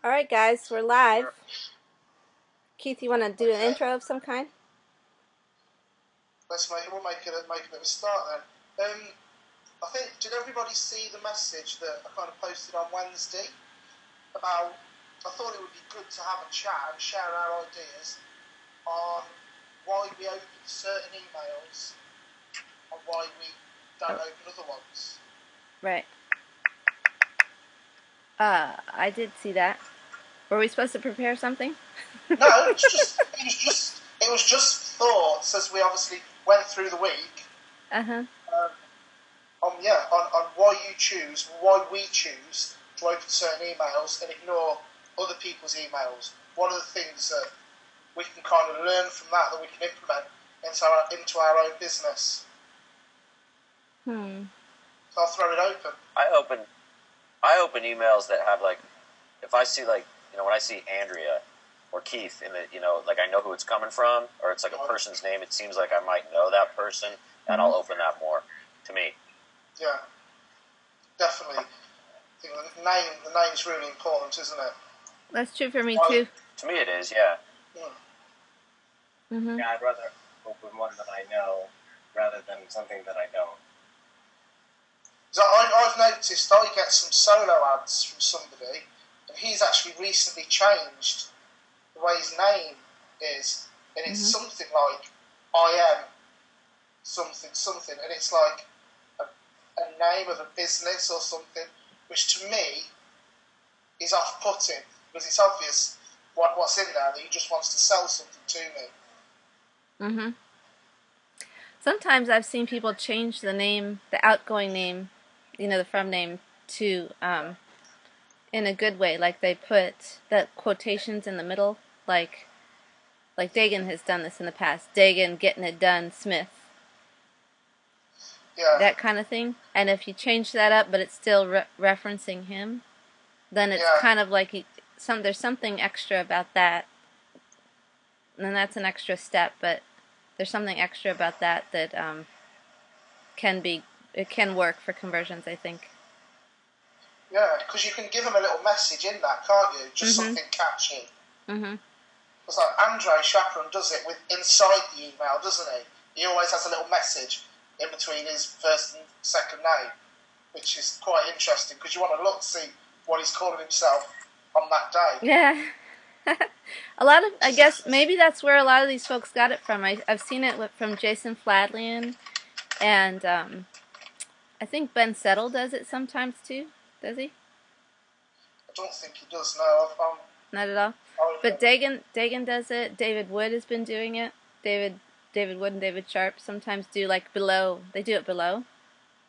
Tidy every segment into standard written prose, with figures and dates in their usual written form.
All right, guys, we're live. Keith, you want to do an intro of some kind? We'll make it a bit of a start then. I think, did everybody see the message that I kind of posted on Wednesday about, I thought it would be good to have a chat and share our ideas on why we open certain emails and why we don't open other ones. Right. I did see that. Were we supposed to prepare something? No, it was just thoughts as we obviously went through the week. Uh-huh. On why we choose to open certain emails and ignore other people's emails. What are the things that we can kind of learn from that we can implement into our own business? So I'll throw it open. I open emails that have if I see when I see Andrea or Keith in the I know who it's coming from, or it's like a person's name, it seems like I might know that person, and I'll open that more. To me. Yeah, definitely. I think the name's really important, isn't it? That's true for me too. To me, it is. Yeah. Mm-hmm. Yeah, I'd rather open one that I know rather than something that I don't. So I've noticed I get some solo ads from somebody, and he's actually recently changed the way his name is, and it's something like I am something, and it's like a name of a business or something, which to me is off-putting, because it's obvious what's in there, that he just wants to sell something to me. Mm-hmm. Sometimes I've seen people change the name, the outgoing name, the from name, to in a good way. Like they put the quotations in the middle, like Dagan has done this in the past. Dagan getting it done, Smith. Yeah. That kind of thing. And if you change that up, but it's still referencing him, then it's kind of like there's something extra about that. And that's an extra step, but there's something extra about that can work for conversions, I think. Yeah, because you can give them a little message in that, can't you? Just something catchy. Mm-hmm. It's like Andre Chaperon does it inside the email, doesn't he? He always has a little message in between his first and second name, which is quite interesting because you want to look to see what he's calling himself on that day. Yeah. I guess maybe that's where a lot of these folks got it from. I've seen it from Jason Fladlian, and I think Ben Settle does it sometimes too. Does he? I don't think he does, no. Not at all. But Dagan does it. David Wood has been doing it. David Wood and David Sharp sometimes do below. They do it below.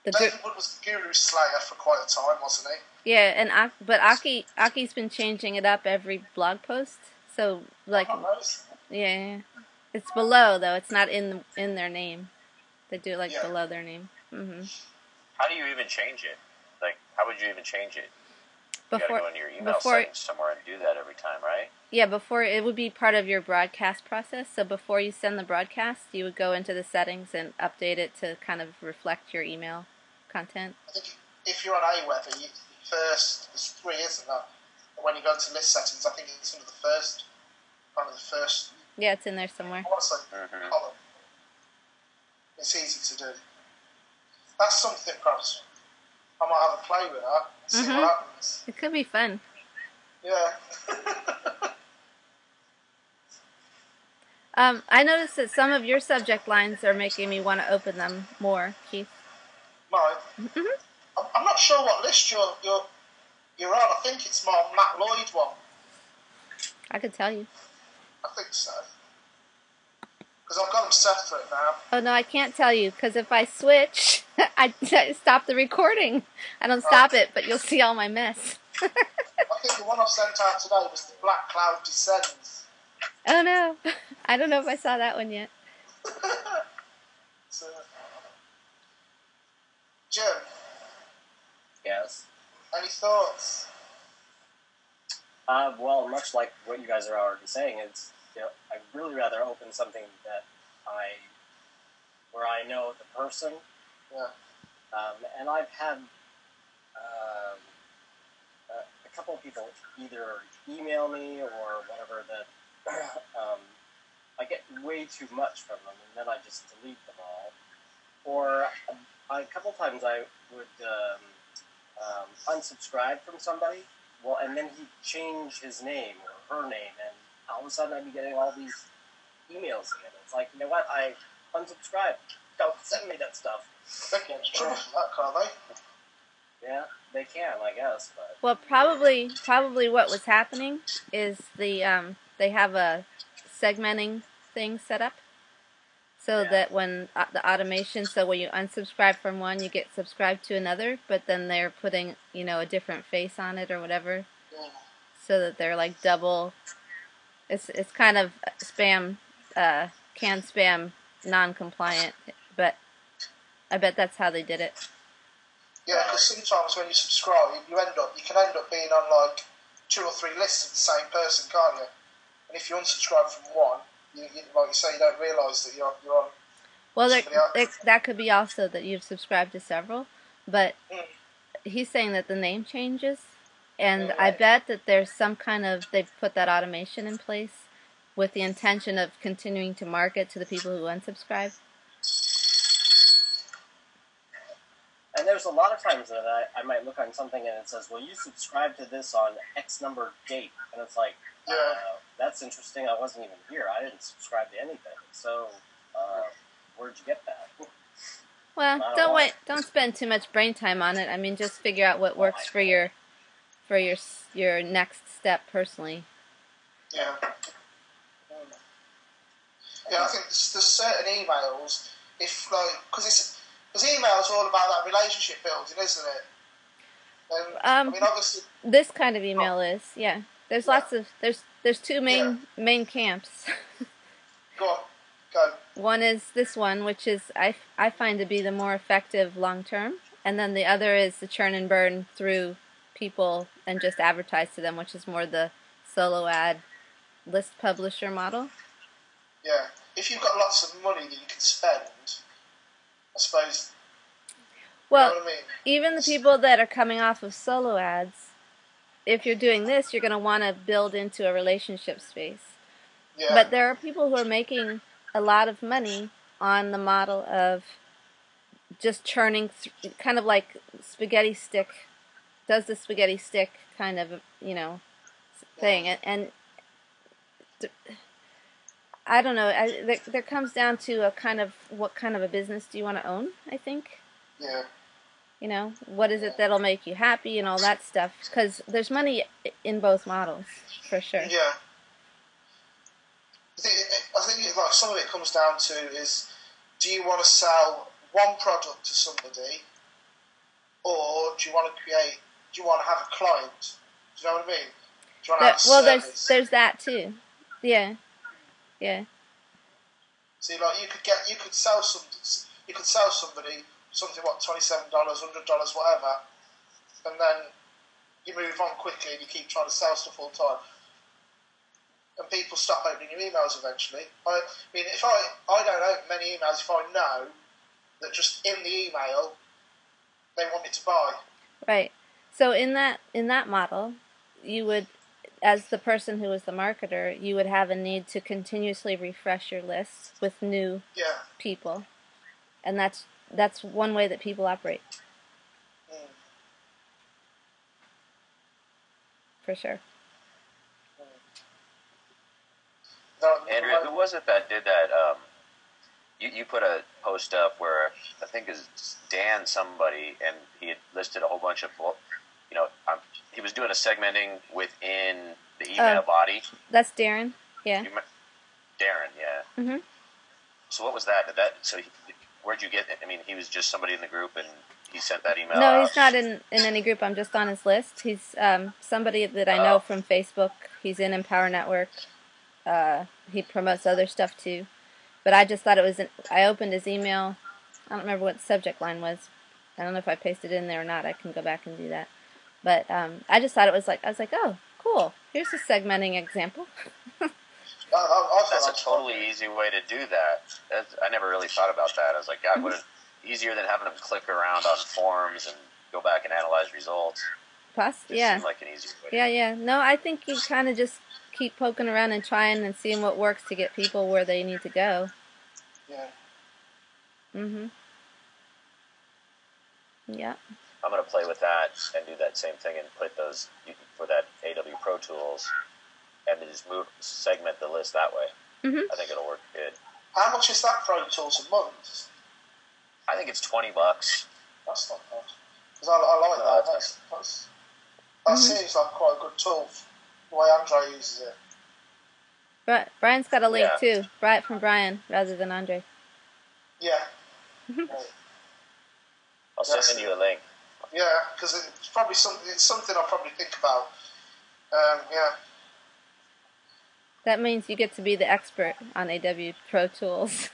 David Wood was Guru Slayer for quite a time, wasn't he? Yeah, but Aki's been changing it up every blog post. So yeah, it's below though. It's not in their name. They do it below their name. Mm-hmm. How do you even change it? How would you even change it? You gotta go into your email settings somewhere and do that every time, right? Yeah, before it would be part of your broadcast process. So before you send the broadcast, you would go into the settings and update it to kind of reflect your email content. I think if you're on Aweber, there's 3, isn't there? When you go into list settings, I think it's under the first. Yeah, it's in there somewhere. Column. It's easy to do. That's something, perhaps. I might have a play with that. See what happens. It could be fun. Yeah. I noticed that some of your subject lines are making me want to open them more, Keith. Mine? Mm-hmm. I'm not sure what list you're on. I think it's my Matt Lloyd one. I could tell you. I think so. Because I've got them separate now. Oh, no, I can't tell you, because if I switch, I stop the recording. I don't stop it, but you'll see all my mess. I think the one I've sent out today was The Black Cloud Descends. Oh, no. I don't know if I saw that one yet. Jim? Yes? Any thoughts? Well, much like what you guys are already saying, I'd really rather open something where I know the person. Yeah. And I've had a couple of people either email me or whatever that I get way too much from them, and then I just delete them all. Or a couple times I would unsubscribe from somebody, well, and then he'd change his name or her name, and all of a sudden I'd be getting all these emails again. It's like, you know what, I unsubscribed. Don't send me that stuff. They can get in trouble for that, can't they? Yeah, they can, I guess, but... Well, probably what was happening is they have a segmenting thing set up, so that when the automation, so when you unsubscribe from one, you get subscribed to another, but then they're putting, a different face on it or whatever, so that they're like double. It's kind of spam, canned spam, non-compliant, but I bet that's how they did it. Yeah, because sometimes when you subscribe, you can end up being on like 2 or 3 lists of the same person, can't you? And if you unsubscribe from one, you like you say, you don't realise that you're on. Well, that could be also that you've subscribed to several, but he's saying that the name changes, and I bet that there's some kind of, they've put that automation in place with the intention of continuing to market to the people who unsubscribe. And there's a lot of times that I might look on something and it says, well, you subscribed to this on X number date. And it's like, that's interesting. I wasn't even here. I didn't subscribe to anything. So, where'd you get that? Well, don't spend too much brain time on it. I mean, just figure out what works for your next step personally. Yeah. Yeah, I think there's certain emails, because emails are all about that relationship building, isn't it? And, I mean, obviously, this kind of email is, yeah. There's lots of there's two main camps. Go on, go. One is this one, which is I find to be the more effective long term, and then the other is the churn and burn through people and just advertise to them, which is more the solo ad list publisher model. Yeah, if you've got lots of money that you can spend, I suppose. Well, you know what I mean? Even the people that are coming off of solo ads, if you're doing this, you're going to want to build into a relationship space. Yeah. But there are people who are making a lot of money on the model of just churning, kind of like spaghetti stick, does the spaghetti stick kind of, thing. And I don't know, there comes down to what kind of a business do you want to own, I think. Yeah. What is it that'll make you happy and all that stuff? Because there's money in both models, for sure. Yeah. I think like some of it comes down to is, do you want to sell one product to somebody, or do you want to have a client? Do you know what I mean? Do you want to have a service? There's that too. Yeah. See, like you could sell somebody something, $27, $100, whatever, and then you move on quickly and you keep trying to sell stuff all the time, and people stop opening your emails eventually. I mean, if I don't open many emails if I know that just in the email they want me to buy. Right. So in that model, you would, as the person who was the marketer, you would have a need to continuously refresh your lists with new people, and that's one way that people operate. For sure. Andrea, who was it that did that? You put a post up where I think it's Dan somebody, and he had listed a whole bunch of, he was doing a segmenting within the email body. That's Darren. Yeah. Darren, yeah. Mhm. So what was that? Where'd you get it? I mean, he was just somebody in the group, and he sent that email. No, he's not in any group. I'm just on his list. He's somebody that I know from Facebook. He's in Empower Network. He promotes other stuff too. But I just thought it was. I opened his email. I don't remember what the subject line was. I don't know if I pasted it in there or not. I can go back and do that. But I just thought it was like, I was like, oh, cool. Here's a segmenting example. That's a totally easy way to do that. I never really thought about that. I was like, God, what easier than having them click around on forums and go back and analyze results. Yeah. Seemed like an easy way. Yeah. No, I think you kind of just keep poking around and trying and seeing what works to get people where they need to go. Yeah. Yeah. I'm gonna play with that and do that same thing and put those for that AW Pro Tools, and then just segment the list that way. I think it'll work good. How much is that Pro Tools a month? I think it's $20. That's not bad. Because I like that. That seems like quite a good tool. The way Andre uses it. Brian's got a link too. From Brian rather than Andre. Yeah. I'll send you a link. Yeah, because it's probably something I'll probably think about. Yeah. That means you get to be the expert on AW Pro Tools.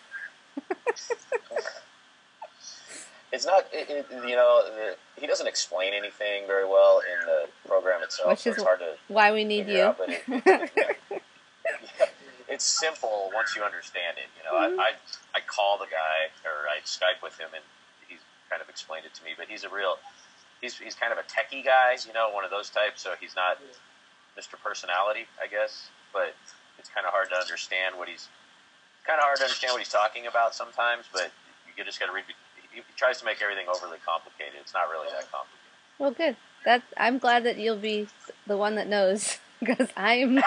It's not, he doesn't explain anything very well in the program itself. Which is hard to why we need you. Out, it's simple once you understand it. I call the guy, or I Skype with him, and he's kind of explained it to me. But he's kind of a techie guy, one of those types. So he's not Mr. Personality, I guess. But it's kind of hard to understand what he's talking about sometimes. But you just got to read. He tries to make everything overly complicated. It's not really that complicated. Well, good. I'm glad that you'll be the one that knows, because I'm.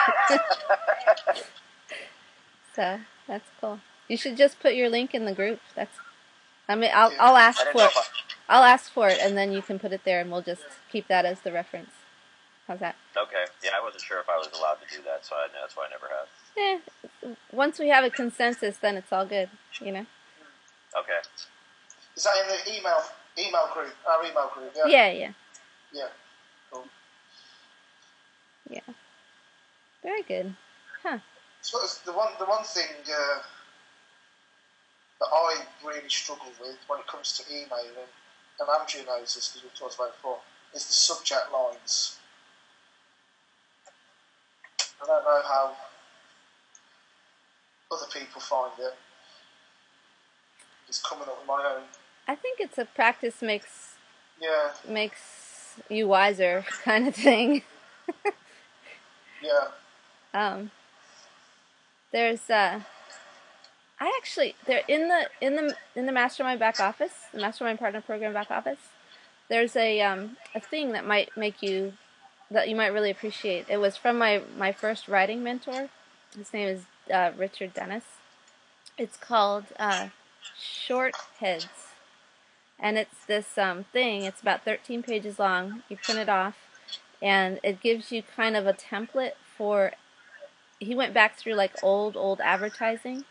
So that's cool. You should just put your link in the group. I'll ask for it. I'll ask for it, and then you can put it there, and we'll just keep that as the reference. How's that? Okay. Yeah, I wasn't sure if I was allowed to do that, so that's why I never have. Once we have a consensus, then it's all good. Okay. Is that in the email group? Our email group, yeah? Yeah. Yeah, cool. Yeah. Very good. Huh. So the one thing that I really struggle with when it comes to emailing, and Andrew knows this because we've talked about it before, is the subject lines. I don't know how other people find it. It's coming up with my own. I think it's a practice makes you wiser kind of thing. Yeah. There's they're in the Mastermind back office, the Mastermind Partner Program back office. There's a thing that you might really appreciate. It was from my first writing mentor. His name is Richard Dennis. It's called Short Heads. And it's this thing, it's about 13 pages long. You print it off, and it gives you kind of a template for, he went back through like old advertising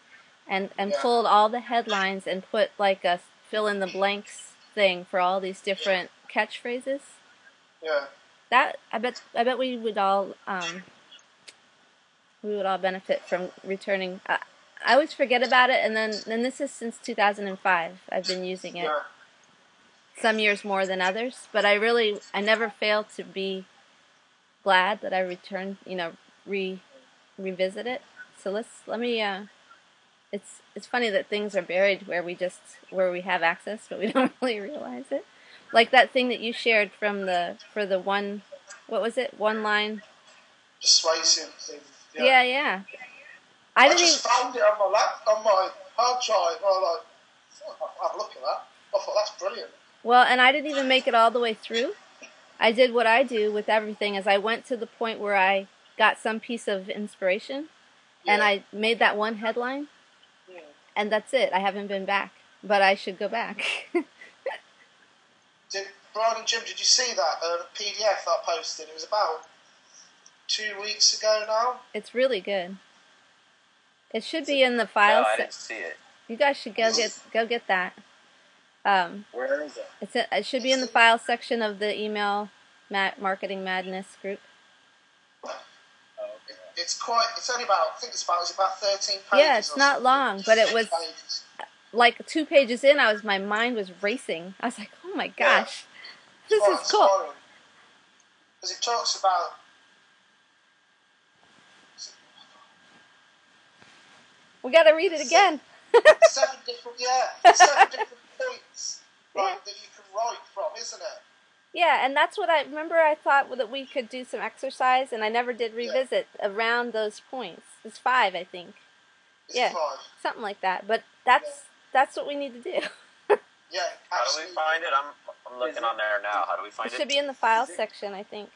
and pulled all the headlines and put like a fill in the blanks thing for all these different catchphrases. Yeah. That, I bet we would all benefit from returning. I always forget about it, and then this is since 2005. I've been using it. Yeah. Some years more than others, but I never fail to be glad that I returned, revisit it. So let me, it's funny that things are buried where we have access, but we don't really realize it. Like that thing that you shared for the one, what was it? One line. Persuasive thing. Yeah. I just found it on my hard drive. I was like, I'll have a look at that. I thought that's brilliant. Well, and I didn't even make it all the way through. I did what I do with everything, is I went to the point where I got some piece of inspiration, and I made that one headline, and that's it. I haven't been back, but I should go back. Brian and Jim, did you see that PDF that I posted? It was about 2 weeks ago now. It's really good. It should be in the files. No, I didn't see it. You guys should go get that. Where is it? It should be in the file section of the email Marketing Madness group. It's only about, I think it's about 13 pages. Yeah, it's not long, but it was like 2 pages in, my mind was racing. I was like, oh my gosh, this is cool. Because it talks about, we got to read it again. 7 different points that you can write from, isn't it? Yeah, and that's what I remember. I thought that we could do some exercise, and I never did revisit around those points. It's 5, I think. Is it 5? Something like that. But that's what we need to do. Yeah. How do we find it? I'm looking on there now. How do we find it? It should be in the files section, I think.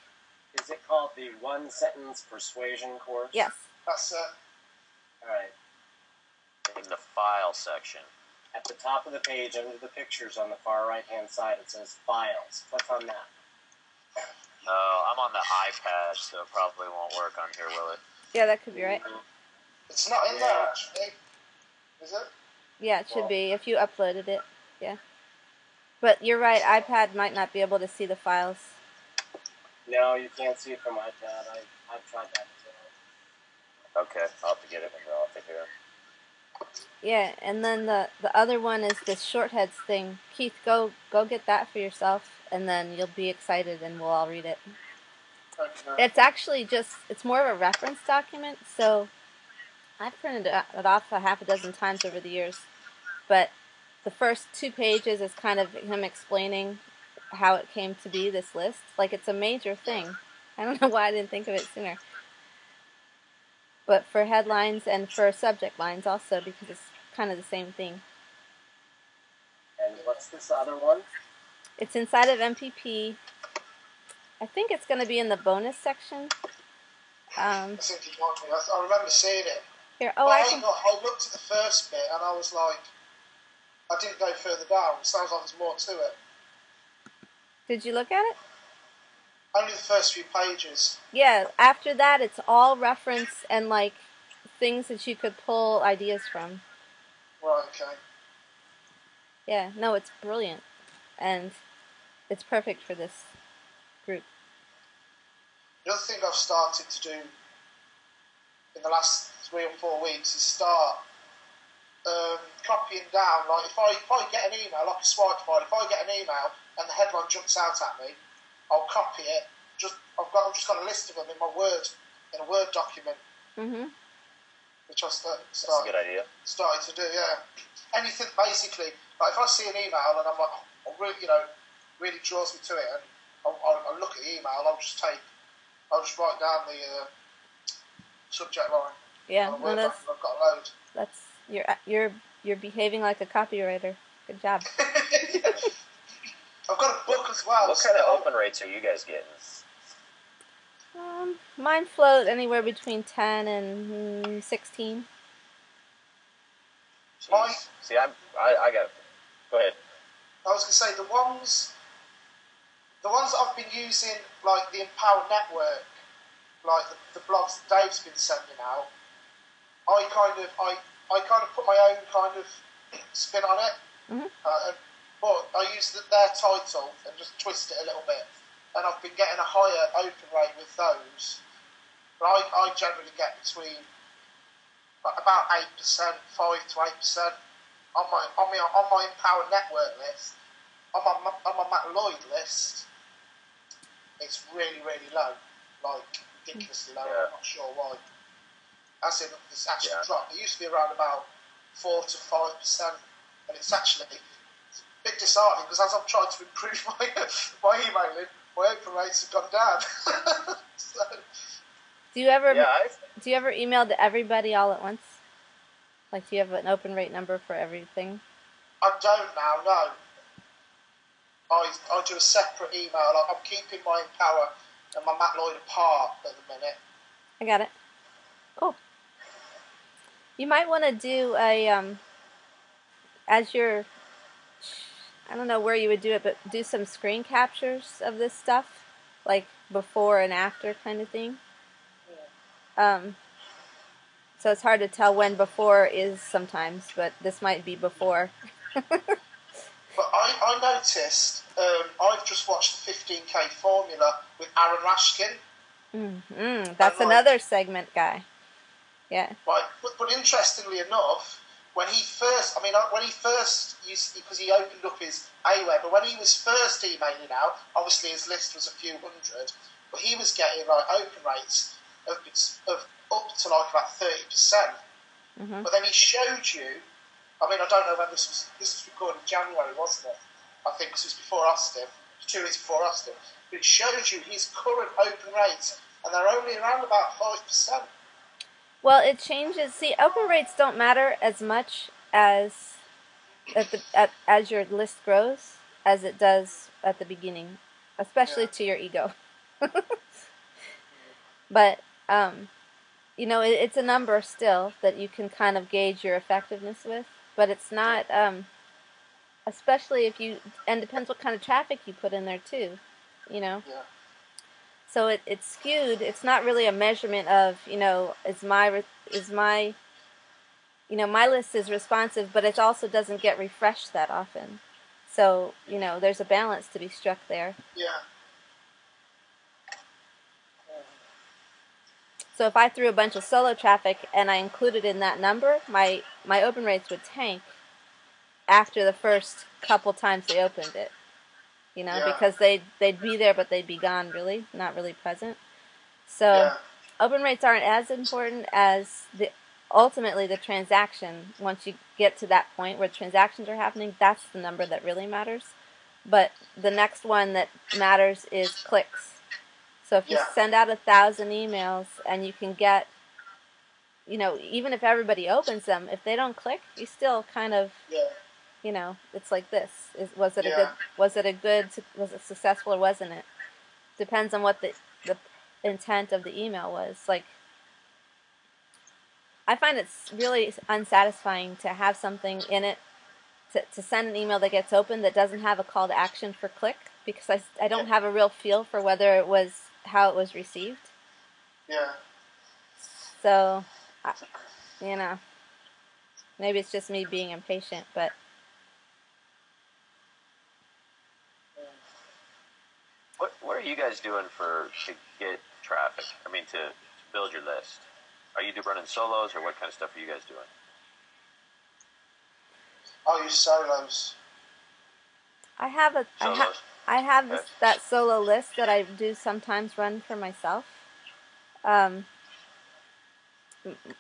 Is it called the One Sentence Persuasion course? Yes. That's it. All right. In the file section. At the top of the page, under the pictures on the far right-hand side, it says Files. Click on that. I'm on the iPad, so it probably won't work on here, will it? Yeah, that could be right. It's not in there, actually. Is it? Yeah, it should be, if you uploaded it. Yeah. But you're right, iPad might not be able to see the files. No, you can't see it from iPad. I've tried that as well. Okay, I'll have to get it and I'll take care of it. Yeah, and then the other one is this shortheads thing. Keith, go get that for yourself, and then you'll be excited, and we'll all read it. Okay. It's actually it's more of a reference document, so I've printed it off a half a dozen times over the years. But the first 2 pages is kind of him explaining how it came to be, this list. Like, it's a major thing. I don't know why I didn't think of it sooner. But for headlines and for subject lines also, because it's kind of the same thing. And what's this other one? It's inside of MPP. I think it's going to be in the bonus section. I think you want me. I remember seeing it. Here, I looked at the first bit and I was like, I didn't go further down. It sounds like there's more to it. Did you look at it? Only the first few pages. Yeah, after that it's all reference and like things that you could pull ideas from. Right, okay. Yeah, no, it's brilliant. And it's perfect for this group. The other thing I've started to do in the last 3 or 4 weeks is start copying down. Like if I get an email, like a swipe file, if I get an email and the headline jumps out at me, I'll copy it. I've just got a list of them in a Word document. Mhm. Which I started. That's a good idea. Started to do, yeah. Anything basically. Like if I see an email and I'm like, really draws me to it, and I'll look at the email. I'll just write down the subject line. Yeah, on a Word document. I've got a load. That's you're behaving like a copywriter. Good job. I've got a book as well. What kind of open rates are you guys getting? Mine float anywhere between 10 and 16. See, I got. Go ahead. I was going to say the ones that I've been using, like the Empower Network, like the blogs that Dave's been sending out. I kind of put my own kind of spin on it. Mm-hmm. But I use their title and just twist it a little bit. And I've been getting a higher open rate with those. But I generally get between about 8%, 5 to 8% on my Empower Network list. On my Matt Lloyd list, it's really, really low. Like, ridiculously low. Yeah. I'm not sure why. As in, it's actually dropped. It used to be around about 4 to 5%. And it's actually a bit disheartening because as I've tried to improve my emailing, my open rates have gone down. So, Do you ever email to everybody all at once? Like, do you have an open rate number for everything? I don't now, no. I do a separate email. I'm keeping my Empower and my Matt Lloyd apart at the minute. I got it. Cool. You might want to do a, as you're, I don't know where you would do it, but do some screen captures of this stuff, like before and after kind of thing. So it's hard to tell when before is sometimes, but this might be before. But I noticed, I've just watched the 15K Formula with Aaron Rashkin. That's another segment guy. Yeah. Right, but interestingly enough, when he first used, because he opened up his AWeber, but when he was first emailing out, obviously his list was a few hundred, but he was getting like open rates of up to like about 30%. Mm-hmm. But then he showed you. I mean, I don't know when this was recorded in January, wasn't it? I think 'cause it was before Austin. 2 years before Aston. But it shows you his current open rates, and they're only around about 5%. Well, it changes. See, open rates don't matter as much as as your list grows as it does at the beginning, especially to your ego. But it's a number still that you can kind of gauge your effectiveness with, but it's not. Especially if and depends what kind of traffic you put in there too, Yeah. So it's skewed. It's not really a measurement of is my my list is responsive, but it also doesn't get refreshed that often. So there's a balance to be struck there. Yeah. So if I threw a bunch of solo traffic and I included in that number, my open rates would tank after the first couple times they opened it. Because they'd be there, but they'd be gone, really, not really present. So open rates aren't as important as ultimately the transaction. Once you get to that point where transactions are happening, that's the number that really matters. But the next one that matters is clicks. So if you send out 1,000 emails and you can get, even if everybody opens them, if they don't click, you still kind of, it's like this. Was it successful or wasn't it? Depends on what the intent of the email was. Like, I find it's really unsatisfying to have something in it, to send an email that gets open that doesn't have a call to action for click, because I don't have a real feel for whether it was how it was received. Yeah. So, maybe it's just me being impatient, but. What are you guys doing to get traffic? I mean, to build your list. Are you running solos, or what kind of stuff are you guys doing? I'll use solos. I have that solo list that I do sometimes run for myself.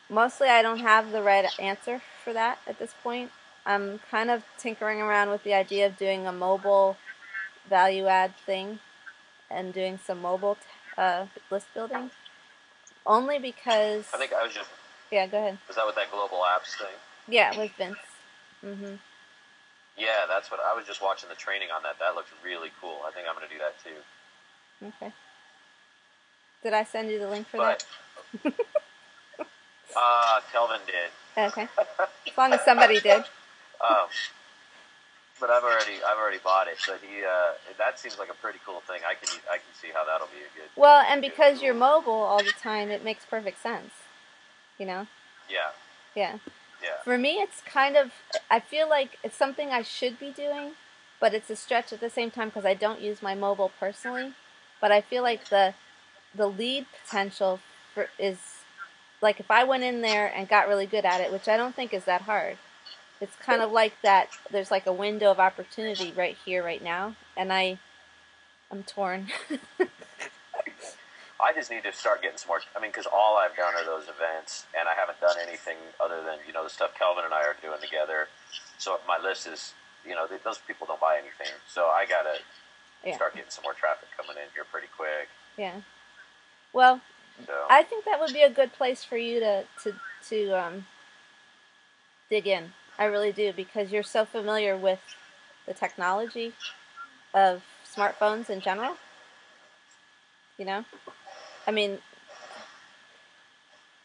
Mostly I don't have the right answer for that at this point. I'm kind of tinkering around with the idea of doing a mobile value add thing and doing some mobile list building. Only because... I think I was just... Yeah, go ahead. Was that with that global apps thing? Yeah, with Vince. Mm-hmm. Yeah, that's what... I was just watching the training on that. That looked really cool. I think I'm going to do that too. Okay. Did I send you the link for that? Kelvin did. Okay. As long as somebody did. But I've already bought it. But that seems like a pretty cool thing. I can see how that'll be a good. Well, and because you're mobile all the time, it makes perfect sense. Yeah. Yeah. Yeah. For me, it's kind of, I feel like it's something I should be doing, but it's a stretch at the same time because I don't use my mobile personally. But I feel like the lead potential is, like, if I went in there and got really good at it, which I don't think is that hard, it's kind of like that, there's like a window of opportunity right here, right now, and I'm torn. I just need to start getting some more, because all I've done are those events, and I haven't done anything other than, the stuff Kelvin and I are doing together. So my list is, those people don't buy anything. So I got to start getting some more traffic coming in here pretty quick. Yeah. Well, I think that would be a good place for you to dig in. I really do, because you're so familiar with the technology of smartphones in general.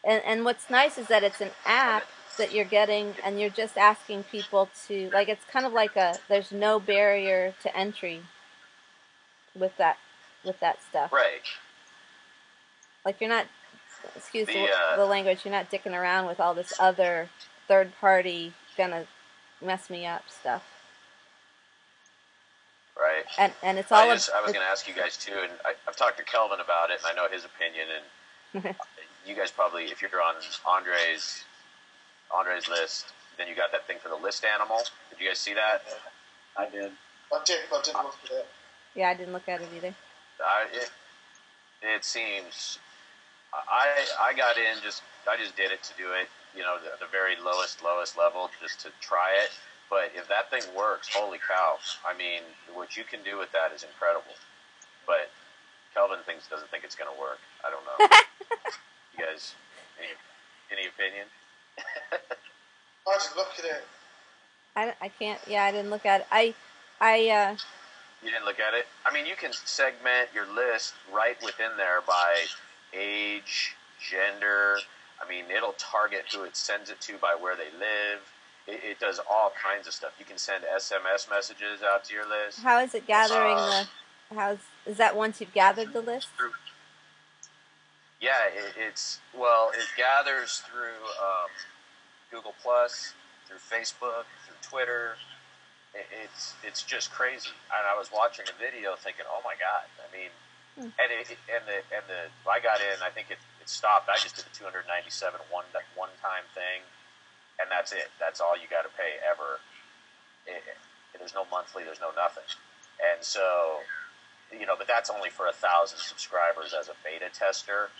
And what's nice is that it's an app that you're getting, and you're just asking people to, like, it's kind of like there's no barrier to entry with that stuff. Right. Like, you're not, excuse the language, you're not dicking around with all this other third party gonna mess me up stuff. Right. And it's all... I was going to ask you guys too, and I've talked to Kelvin about it, and I know his opinion, and you guys probably, if you're on Andre's list, then you got that thing for the list animal. Did you guys see that? I did. I didn't look at it. Yeah, I didn't look at it either. It seems... I got in, I just did it to do it, the very lowest level, just to try it. But if that thing works, holy cow! I mean, what you can do with that is incredible. But Kelvin doesn't think it's going to work. I don't know. You guys, any opinion? I just look at it. I can't. Yeah, I didn't look at it. You didn't look at it? I mean, you can segment your list right within there by age, gender. I mean, it'll target who it sends it to by where they live. It does all kinds of stuff. You can send SMS messages out to your list. How is it gathering is that once you've gathered the list? Yeah, it gathers through Google Plus, through Facebook, through Twitter. It's just crazy. And I was watching a video thinking, oh my god. I mean, I got in. I think it stopped. I just did the 297 one time thing, and that's it. That's all you got to pay ever. There's no monthly. There's no nothing. And so, but that's only for 1,000 subscribers as a beta tester.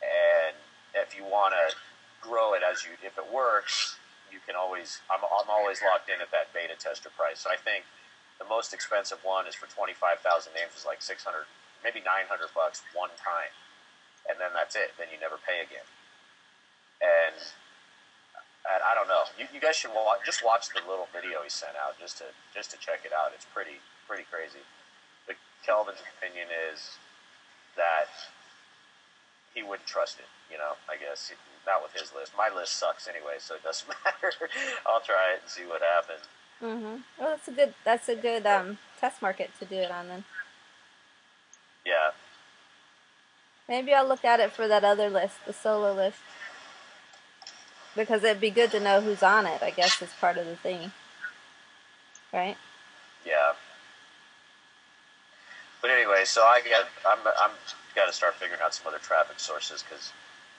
And if you want to grow it if it works, you can always. I'm always locked in at that beta tester price. So I think the most expensive one is for 25,000 names is like $600, maybe $900 one time, and then that's it. Then you never pay again. And I don't know. You guys should just watch the little video he sent out just to check it out. It's pretty crazy. But Kelvin's opinion is that he wouldn't trust it. I guess not with his list. My list sucks anyway, so it doesn't matter. I'll try it and see what happens. Well, that's a good test market to do it on then. Yeah. Maybe I'll look at it for that other list, the solo list, because it'd be good to know who's on it. I guess is part of the thing, right? Yeah. But anyway, so I'm got to start figuring out some other traffic sources because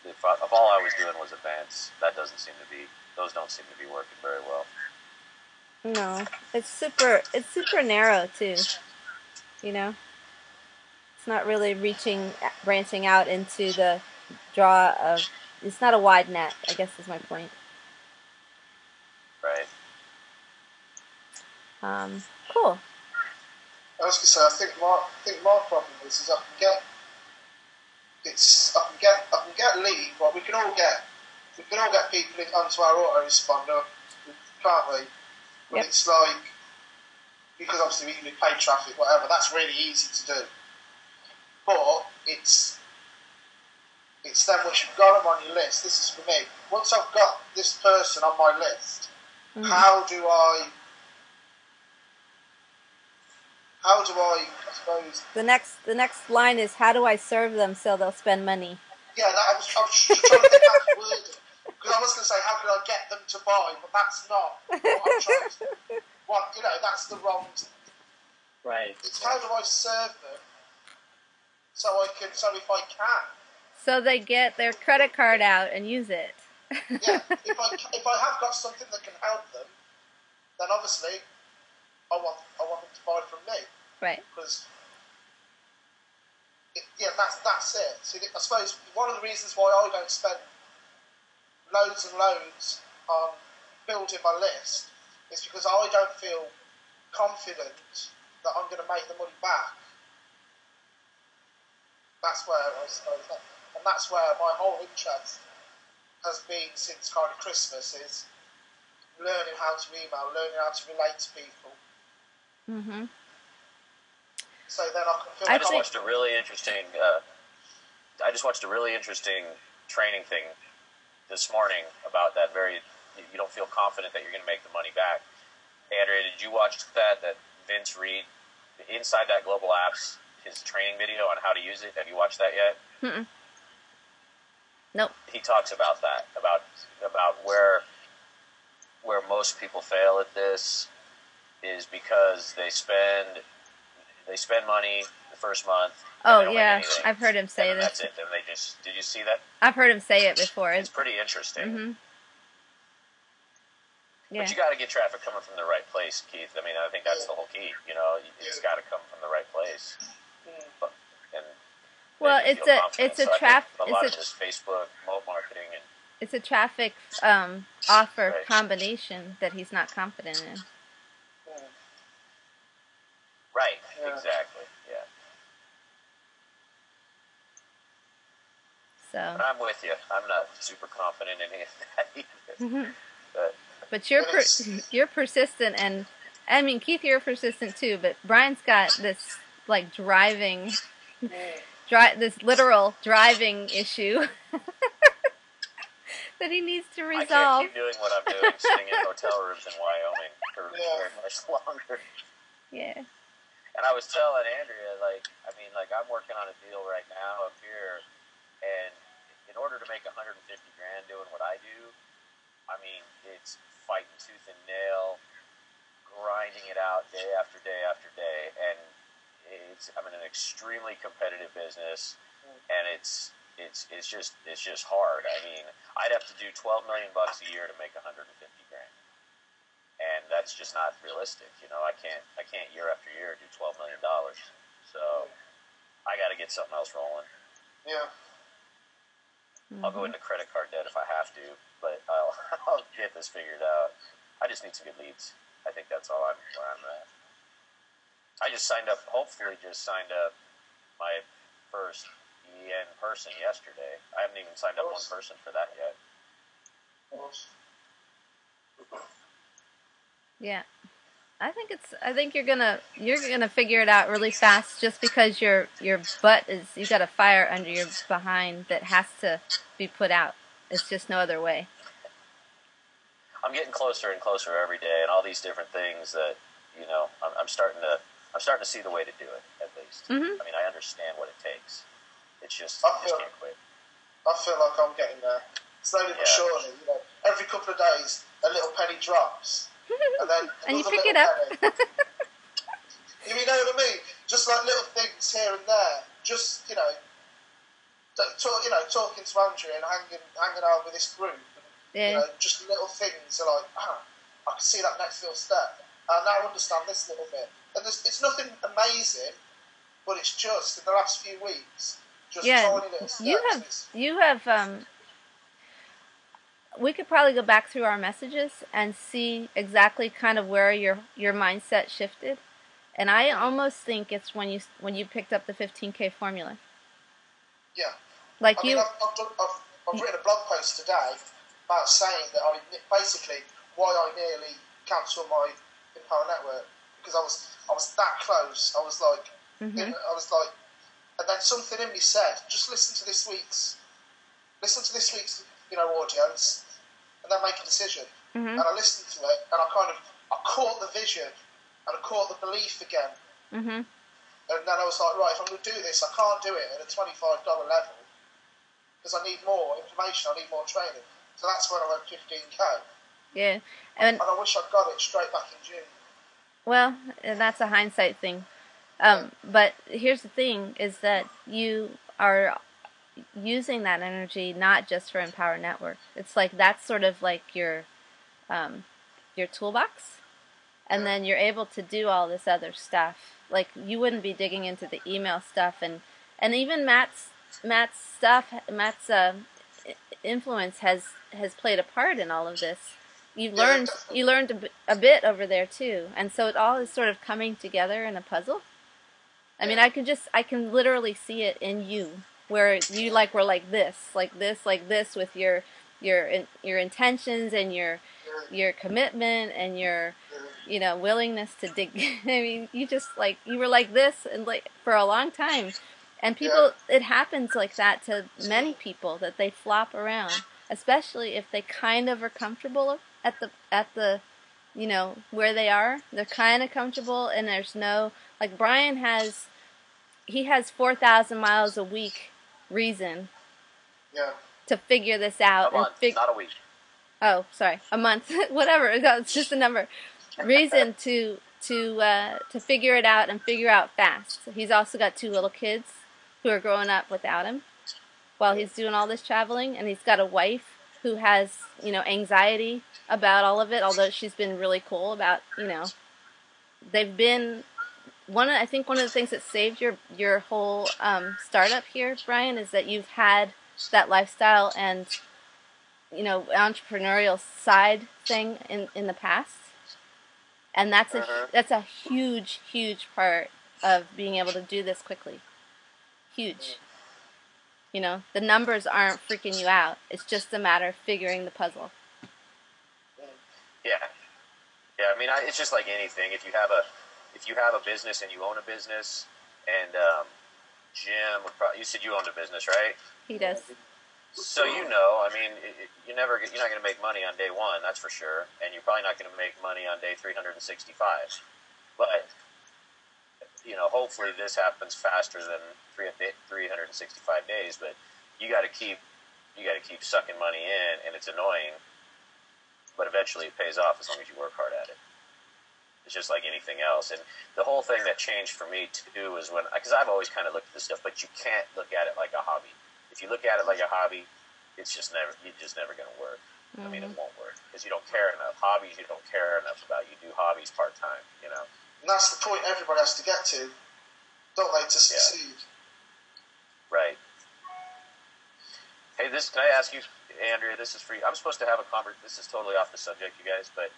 if all I was doing was events, those don't seem to be working very well. No, it's super narrow too. It's not really branching out into the draw of. It's not a wide net, I guess is my point. Right. Cool. I was going to say, I think my problem is I can get lead, but we can all get people onto our autoresponder, can't we? But Yep. it's like, because obviously we can do paid traffic, whatever. That's really easy to do. But it's then once you've got them on your list. This is for me. Once I've got this person on my list, how do I suppose... The next line is, how do I serve them so they'll spend money? Yeah, I was trying to think how to word it. Because I was going to say, how can I get them to buy? But that's not what I'm trying to... that's the wrong... Right. It's how do I serve them so if I can... So they get their credit card out and use it. Yeah, if I have got something that can help them, then obviously I want them to buy from me. Right. Because that's it. See, I suppose one of the reasons why I don't spend loads and loads on building my list is because I don't feel confident that I'm going to make the money back. That's where I suppose that. And that's where my whole interest has been since kind of Christmas is learning how to email, learning how to relate to people. Mm-hmm. So then I can feel I just watched a really interesting training thing this morning about that you don't feel confident that you're going to make the money back. Andrea, did you watch that Vince Reed, inside that Global Apps, his training video on how to use it? Have you watched that yet? Mm-mm. Nope. He talks about that, about where most people fail at this is because they spend money the first month. Oh yeah, I've heard him say this. That's it. Then did you see that? I've heard him say it before. It's pretty interesting. Mm-hmm. Yeah. But you got to get traffic coming from the right place, Keith. I mean, I think that's the whole key. It's got to come from the right place. Well, it's a of this Facebook marketing and It's a traffic offer Right. combination that he's not confident in. Right. Yeah. Exactly. Yeah. So. But I'm with you. I'm not super confident in any of that either. But you're persistent, and I mean, Keith, you're persistent too. But Brian's got this like driving, this literal driving issue that he needs to I can't resolve. keep doing what I'm doing, sitting in hotel rooms in Wyoming for very much longer. Yeah. And I was telling Andrea, I'm working on a deal right now up here, and in order to make $150,000 doing what I do, I mean, it's fighting tooth and nail, grinding it out day after day after day, and I'm in an extremely competitive business, and it's just hard. I mean, I'd have to do $12 million a year to make $150,000, and that's just not realistic. I can't year after year do $12 million. So I got to get something else rolling. Yeah. I'll go into credit card debt if I have to, but I'll get this figured out. I just need some good leads. I think that's all where I'm at. I just signed up. Hopefully, just signed up my first EN person yesterday. I haven't even signed up one person for that yet. Yeah. I think you're gonna figure it out really fast, just because your butt you got a fire under your behind that has to be put out. It's just no other way. I'm getting closer and closer every day, and all these different things that I'm starting to see the way to do it, at least. Mm-hmm. I mean, I understand what it takes. It's just I you just can't quit. I feel like I'm getting there slowly but surely. Every couple of days a little penny drops. And then and you pick it up. You know what I mean? Just like little things here and there. Just talking to Andrea and hanging out with this group. And, just little things are like, I can see that next little step. I now understand this little bit. And it's nothing amazing, but it's just in the last few weeks, just tiny little steps. You have. We could probably go back through our messages and see exactly kind of where your mindset shifted, and I almost think it's when you picked up the 15K formula. Yeah. Like I've written a blog post today about saying that basically why I nearly cancelled my Empower Network, because I was that close. I was like, and then something in me said, just listen to this week's audience, and then make a decision. And I listened to it, and I caught the vision, and I caught the belief again. And then I was like, right, if I'm going to do this, I can't do it at a $25 level, because I need more information, I need more training. So that's when I went 15K. Yeah. And I wish I'd got it straight back in June. Well, that's a hindsight thing. But here's the thing, is that you are using that energy not just for Empower Network. It's like that's sort of like your toolbox, and then you're able to do all this other stuff. Like you wouldn't be digging into the email stuff, and even Matt's influence has played a part in all of this. You learned a bit over there too, and so it all is sort of coming together in a puzzle. I mean, I can literally see it in you, where you were like this with your intentions and your commitment and your willingness to dig. I mean, you were like this and for a long time, and people, it happens like that to many people, that they flop around, especially if they kind of are comfortable at the where they are. They're kind of comfortable, and there's no, like Brian has 4,000 miles a week reason to figure this out. A month, not a week. Oh, sorry, a month. Whatever, it's just a number. Reason to figure it out and figure out fast. He's also got 2 little kids who are growing up without him while he's doing all this traveling, and he's got a wife who has anxiety about all of it, although she's been really cool about they've been I think one of the things that saved your whole startup here, Brian, is that you've had that lifestyle, and entrepreneurial side thing in the past. And that's a huge, huge part of being able to do this quickly. Huge. The numbers aren't freaking you out. It's just a matter of figuring the puzzle. Yeah. Yeah, I mean, it's just like anything. If you have a business and you own a business, and Jim would probably, you said you owned a business, right? He does. So I mean, you're not going to make money on day one, that's for sure, and you're probably not going to make money on day 365. But hopefully this happens faster than 365 days. But you got to keep sucking money in, and it's annoying, but eventually it pays off as long as you work hard at it. It's just like anything else. And the whole thing that changed for me too was because I've always kind of looked at this stuff, but you can't look at it like a hobby. If you look at it like a hobby, you're just never going to work. I mean, it won't work because you don't care enough. Hobbies you don't care enough about. You do hobbies part time, And that's the point everybody has to get to, don't they, to succeed? Yeah. Right. Hey, can I ask you, Andrea? This is for you. I'm supposed to have this is totally off the subject, you guys, but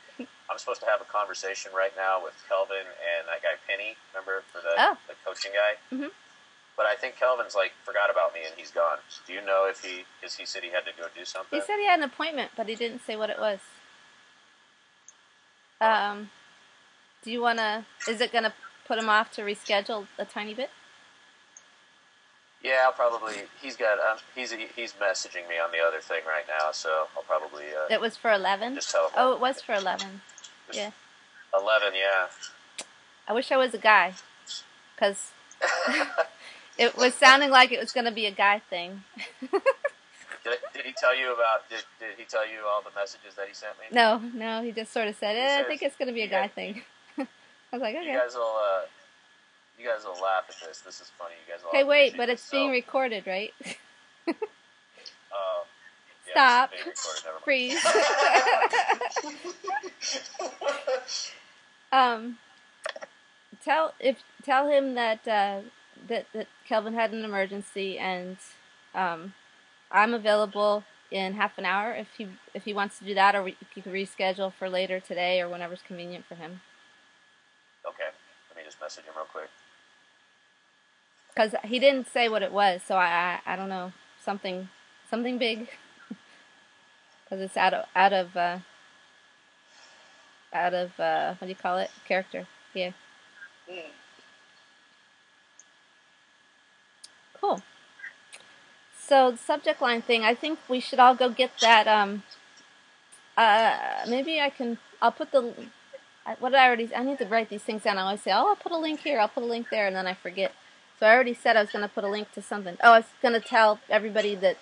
I'm supposed to have a conversation right now with Kelvin and that guy Penny. Remember for the coaching guy? Mm-hmm. But I think Kelvin's forgot about me and he's gone. Do you know because he said he had to go do something? He said he had an appointment, but he didn't say what it was. Do you is it going to put him off to reschedule a tiny bit? Yeah, I'll probably, he's messaging me on the other thing right now, so I'll probably, it was for 11? Just tell him. Oh, it was for 11. Yeah. 11, yeah. I wish I was a guy, because it was sounding like it was going to be a guy thing. Did he tell you did he tell you all the messages that he sent me? No, he just sort of said, I think it's going to be a guy thing. I was like, okay. You guys will laugh at this. This is funny. You guys will. Hey, wait, but it's being recorded, right? Stop. Freeze. Tell him that that Kelvin had an emergency, and I'm available in half an hour if he wants to do that, or you can reschedule for later today or whenever's convenient for him. Okay, let me just message him real quick. Because he didn't say what it was, so I don't know, something big. Because it's out of what do you call it? Character. Yeah. Cool. So the subject line thing, I think we should all go get that. Maybe I'll put the. I need to write these things down. I always say, I'll put a link here, I'll put a link there, and then I forget. So I already said I was going to put a link to something. Oh, I was going to tell everybody that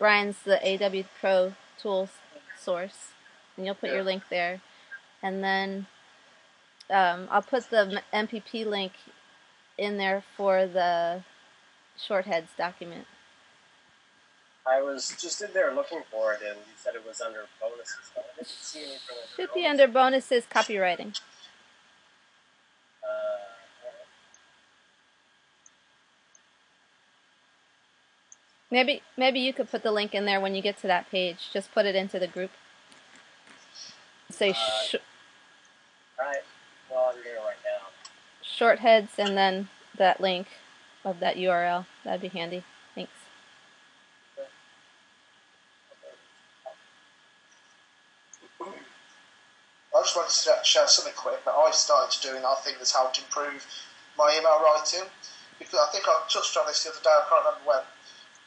Brian's the AW Pro Tools source, and you'll put your link there. And then I'll put the MPP link in there for the Shortheads document. I was just in there looking for it, and you said it was under bonuses. I didn't see anything under Should be under bonuses, copywriting. Maybe you could put the link in there when you get to that page. Just put it into the group. Say Alright. Well, I'm here right now. Shortheads and then that link of that URL. That'd be handy. Thanks. I just wanted to share something quick that I started doing. I think that's helped improve my email writing. Because I think I touched on this the other day. I can't remember when.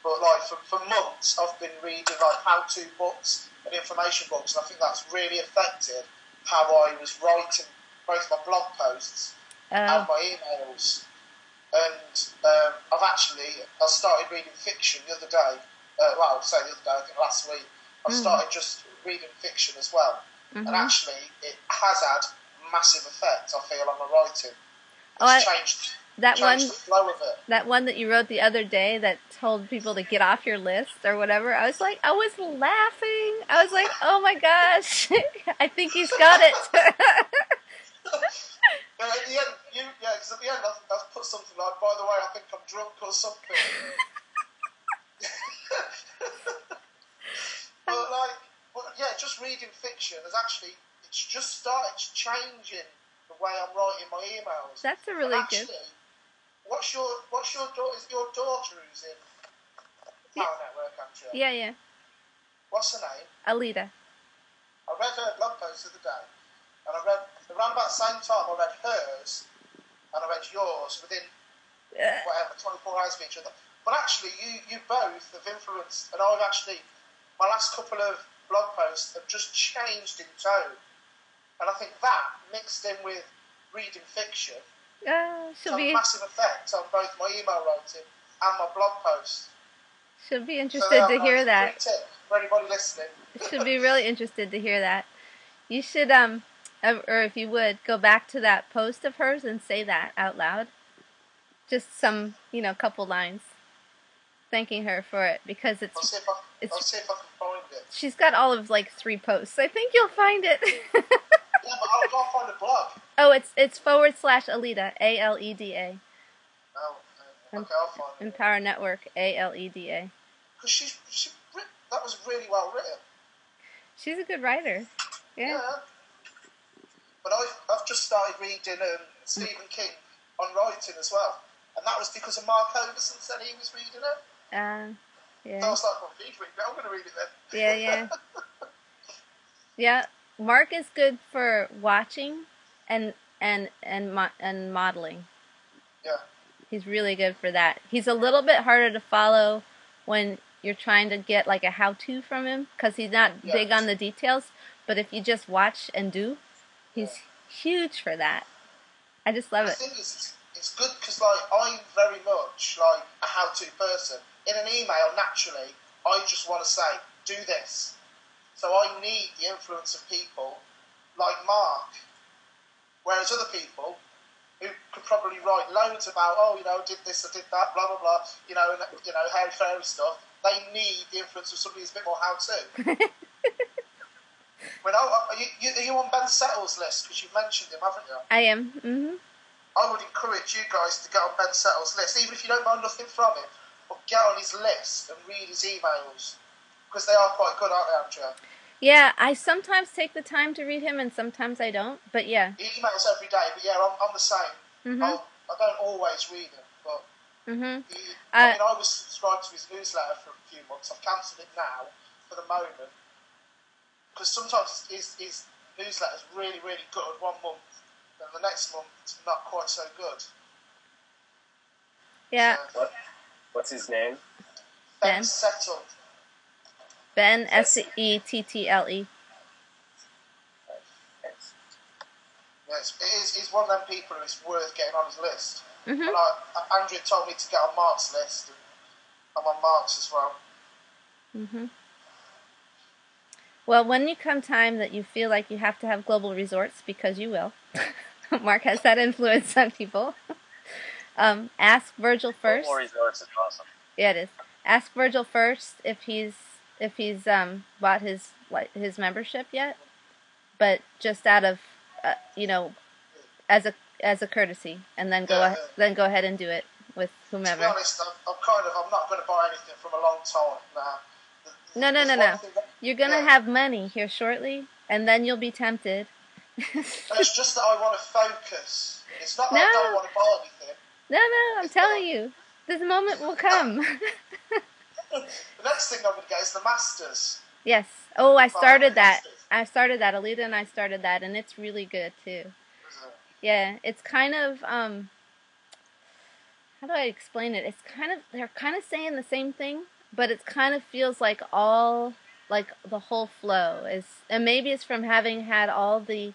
But for months, I've been reading how-to books and information books, and I think that's really affected how I was writing both my blog posts and my emails. And I started reading fiction the other day. I think last week. I started just reading fiction as well. Mm-hmm. And actually, it has had a massive effect, I feel, on my writing. It's changed the flow of it. That one that you wrote the other day that told people to get off your list or whatever, I was laughing. I was like, oh my gosh, I think he's got it. Because at the end I've put something like, by the way, I think I'm drunk or something. But reading fiction has actually, it's just started changing the way I'm writing my emails. That's a really actually, good. What's your daughter? Is it your daughter who's in the Power Network, Andrea? Yeah. What's her name? Alita. I read her blog post the other day, and around about the same time I read hers, and I read yours within whatever 24 hours of each other. But actually, you both have influenced, and I've actually, my last couple of blog posts have just changed in tone, and I think that mixed in with reading fiction has a massive effect on both my email writing and my blog posts. She'll be interested to hear that. Free tip for anybody listening. She'll be really interested to hear that. You should, or if you would, go back to that post of hers and say that out loud. Just some, couple lines, thanking her for it, because I'll see if I can find it. She's got all of 3 posts. I think you'll find it. Yeah, but I can't find the blog. Oh, it's /Alita, ALEDA. Oh, okay, I'll find it. Empower Network, ALEDA. Because that was really well written. She's a good writer. Yeah. But I've just started reading Stephen King on writing as well, and that was because of Mark Overson said he was reading it. Yeah. So I was like, well, he's reading it, I'm going to read it Yeah, then. yeah. Yeah, Mark is good for watching and modeling. Yeah. He's really good for that. He's a little bit harder to follow when you're trying to get a how-to from him, because he's not big on the details. But if you just watch and do, he's huge for that. I just love it. The thing is, it's good because I'm very much a how-to person. In an email, naturally, I just want to say, do this. So I need the influence of people like Mark. Whereas other people who could probably write loads about, I did this, I did that, blah, blah, blah, hairy-fairy stuff. They need the influence of somebody who's a bit more how-to. Are you on Ben Settle's list? Because you've mentioned him, haven't you? I am. Mm-hmm. I would encourage you guys to get on Ben Settle's list, even if you don't know nothing from him, but get on his list and read his emails, because they are quite good, aren't they, Andrea? Yeah, I sometimes take the time to read him, and sometimes I don't, but yeah. He emails every day, but yeah, I'm the same. Mm-hmm. I don't always read him, but I was subscribed to his newsletter for a few months. I've cancelled it now for the moment, because sometimes his newsletter is really, really good one month, and the next month it's not quite so good. Yeah. So, what's his name? Ben Settle. Ben, Settle. Yes, he's one of them people who's worth getting on his list. Mm-hmm. And Andrea told me to get on Mark's list, and I'm on Mark's as well. Mm-hmm. Well, when you come time that you feel like you have to have global resorts, because you will, Mark has that influence on people, ask Virgil first. Global resorts is awesome. Yeah, it is. Ask Virgil first if he's bought his membership yet, but just out of as a courtesy, and then go ahead and do it with whomever. To be honest, I'm not going to buy anything from a long time now. No. You're going to have money here shortly, and then you'll be tempted. It's just that I want to focus. It's not that I don't want to buy anything. No, I'm telling you. This moment will come. The next thing I'm going to get is the Masters. Yes. Oh, I started that. Alita and I started that, and it's really good, too. Yeah, it's kind of, how do I explain it? They're kind of saying the same thing, but it kind of feels like the whole flow is, and maybe it's from having had all the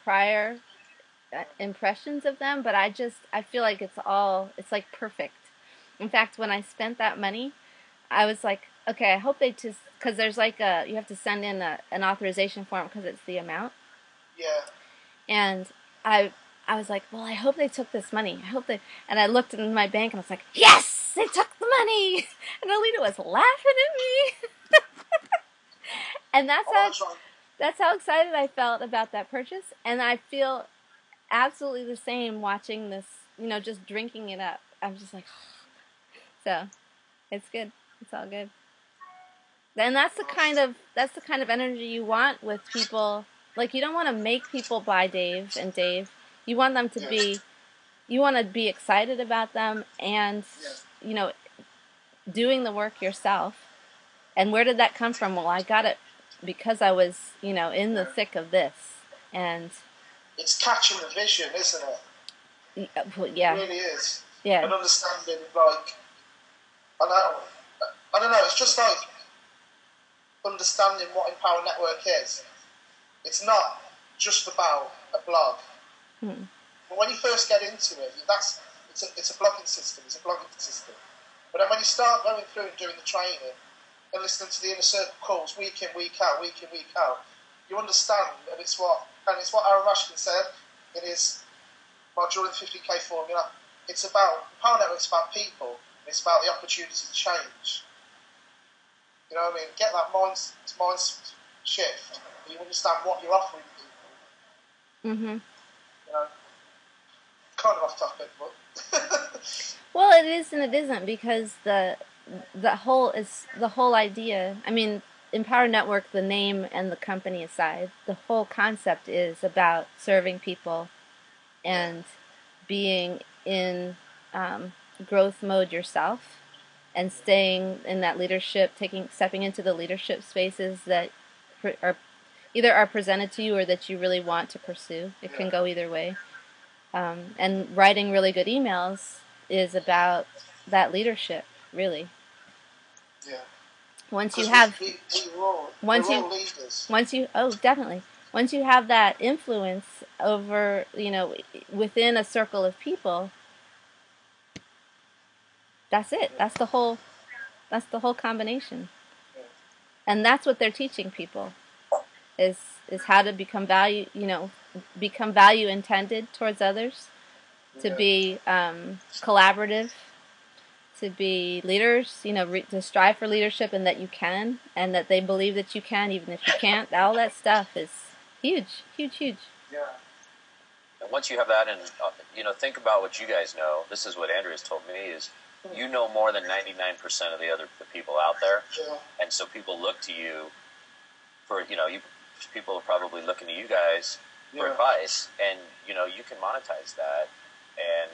prior impressions of them, but I feel like it's like perfect. In fact, when I spent that money, I was like, okay, I hope they just, because there's you have to send in an authorization form because it's the amount. Yeah. And I was like, well, I hope they took this money. And I looked in my bank and I was like, yes, they took the money. And Alita was laughing at me. And that's how excited I felt about that purchase. And I feel absolutely the same watching this, just drinking it up. I'm just like, so it's good. It's all good. And that's the kind of energy you want with people. Like, you don't want to make people buy Dave and Dave. You want them to be, you want to be excited about them and, you know, doing the work yourself. And where did that come from? Well, I got it because I was, you know, in the thick of this. And it's catching the vision, isn't it? Yeah. It really is. Yeah. And understanding, like, I don't know, it's just like understanding what Empower Network is. It's not just about a blog. But when you first get into it, it's a blogging system. It's a blogging system. But then when you start going through and doing the training and listening to the inner circle calls week in, week out, you understand, and it's what Aaron Rashkin said in his During the 50k formula. It's about Empower Network. It's about people. And it's about the opportunity to change. You know what I mean? Get that mind shift. You understand what you're offering people. Mm-hmm. You know, kind of off topic, but. Well, it is and it isn't, because the whole idea. I mean, Empower Network, the name and the company aside, the whole concept is about serving people and being in growth mode yourself, and staying in that leadership, stepping into the leadership spaces that are presented to you or that you really want to pursue. It can go either way. And writing really good emails is about that leadership, really. Yeah. Once you have that influence over, you know, within a circle of people, that's it. That's the whole combination. And that's what they're teaching people is how to become value intended towards others, to be collaborative, to be leaders, you know, to strive for leadership, and that you can, and that they believe that you can, even if you can't. All that stuff is huge. Yeah. And once you have that, and you know, think about what you guys know. This is what Andrea's told me: is you know more than 99% of the people out there, and so people look to you for, you know, people are probably looking to you guys for advice, and you know, you can monetize that, and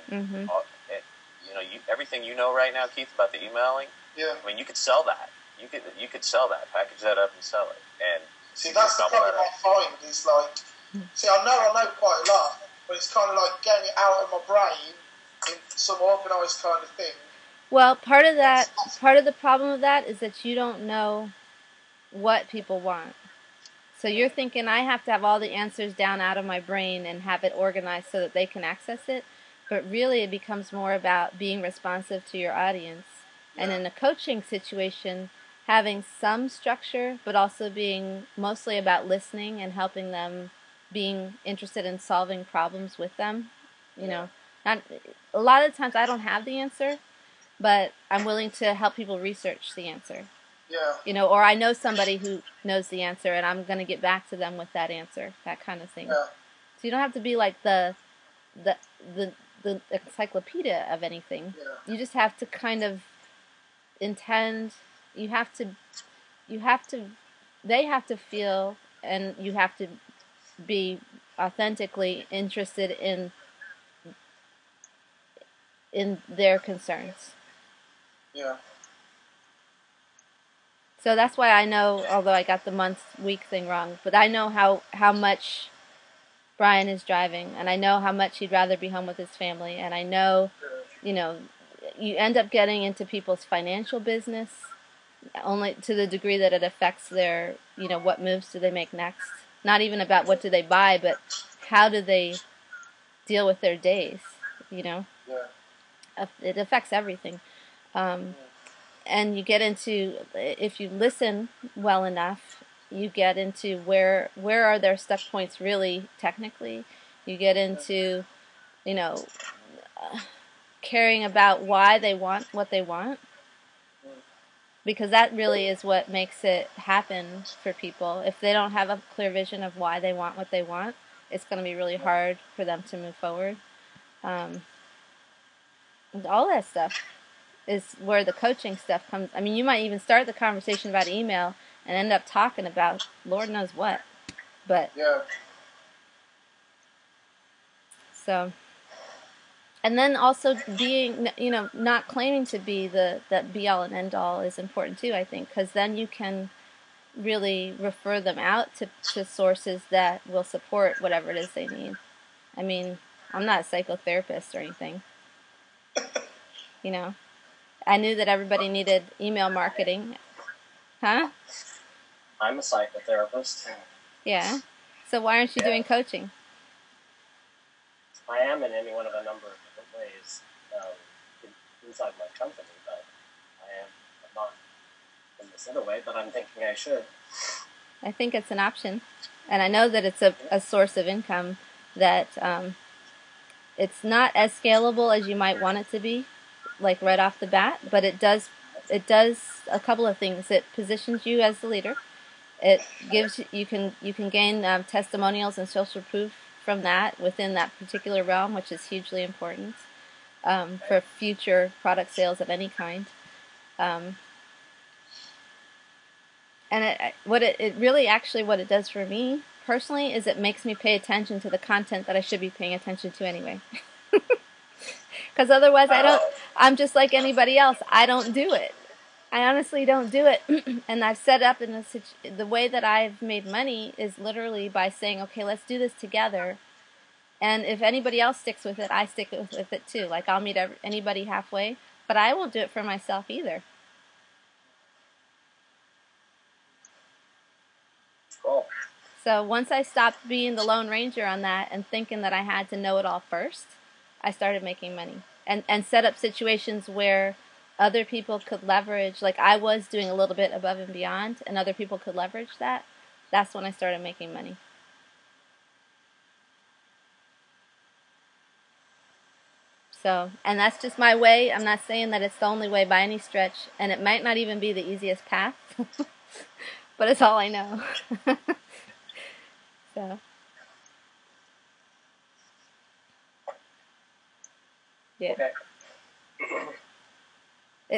you know, everything you know right now, Keith, about the emailing. Yeah. I mean, you could sell that. You could sell that, package that up, and sell it. And see, that's the problem I find is like, I know quite a lot, but it's kind of like getting it out of my brain in some organised kind of thing. Well, part of the problem of that is that you don't know what people want. So you're thinking, I have to have all the answers down out of my brain and have it organized so that they can access it. But really, it becomes more about being responsive to your audience. Yeah. And in a coaching situation, having some structure, but also being mostly about listening and helping them, being interested in solving problems with them. You know, not a lot of times I don't have the answer, but I'm willing to help people research the answer. Yeah. You know, or I know somebody who knows the answer, and I'm going to get back to them with that answer, that kind of thing. Yeah. So you don't have to be like the encyclopedia of anything. Yeah. You just have to kind of intend. They have to feel, and you have to be authentically interested in their concerns. Yeah. So that's why I know, although I got the month-week thing wrong, but I know how much Brian is driving, and I know how much he'd rather be home with his family, and I know, you know, you end up getting into people's financial business only to the degree that it affects their, you know, what moves do they make next. Not even about what do they buy, but how do they deal with their days, you know. Yeah. It affects everything. And you get into, if you listen well enough, you get into where are their stuck points really technically. You get into, you know, caring about why they want what they want, because that really is what makes it happen for people. If they don't have a clear vision of why they want what they want, it's going to be really hard for them to move forward. All that stuff. is where the coaching stuff comes. I mean, you might even start the conversation about email and end up talking about Lord knows what. But yeah. So, and then also being, not claiming to be the be all and end all is important too, I think, because then you can really refer them out to sources that will support whatever it is they need. I mean, I'm not a psychotherapist or anything. I knew that everybody needed email marketing. Huh? I'm a psychotherapist. Yeah. So why aren't you doing coaching? I am in any one of a number of different ways inside my company, but I'm not in this other way, but I'm thinking I should. I think it's an option. And I know that it's a source of income that it's not as scalable as you might want it to be, like right off the bat, but it does a couple of things. It positions you as the leader. It gives you can gain testimonials and social proof from that within that particular realm, which is hugely important for future product sales of any kind. And what it does for me personally is it makes me pay attention to the content that I should be paying attention to anyway. Because otherwise I'm just like anybody else. I don't do it. I honestly don't do it. And I've set up the way that I've made money is literally by saying, okay, let's do this together. And if anybody else sticks with it, I stick with it too. Like I'll meet anybody halfway, but I won't do it for myself either. Cool. So once I stopped being the Lone Ranger on that and thinking that I had to know it all first, I started making money and set up situations where other people could leverage, like I was doing a little bit above and beyond, and other people could leverage that. That's when I started making money. So, and that's just my way. I'm not saying that it's the only way by any stretch, and it might not even be the easiest path, but it's all I know. So. Yeah. Okay.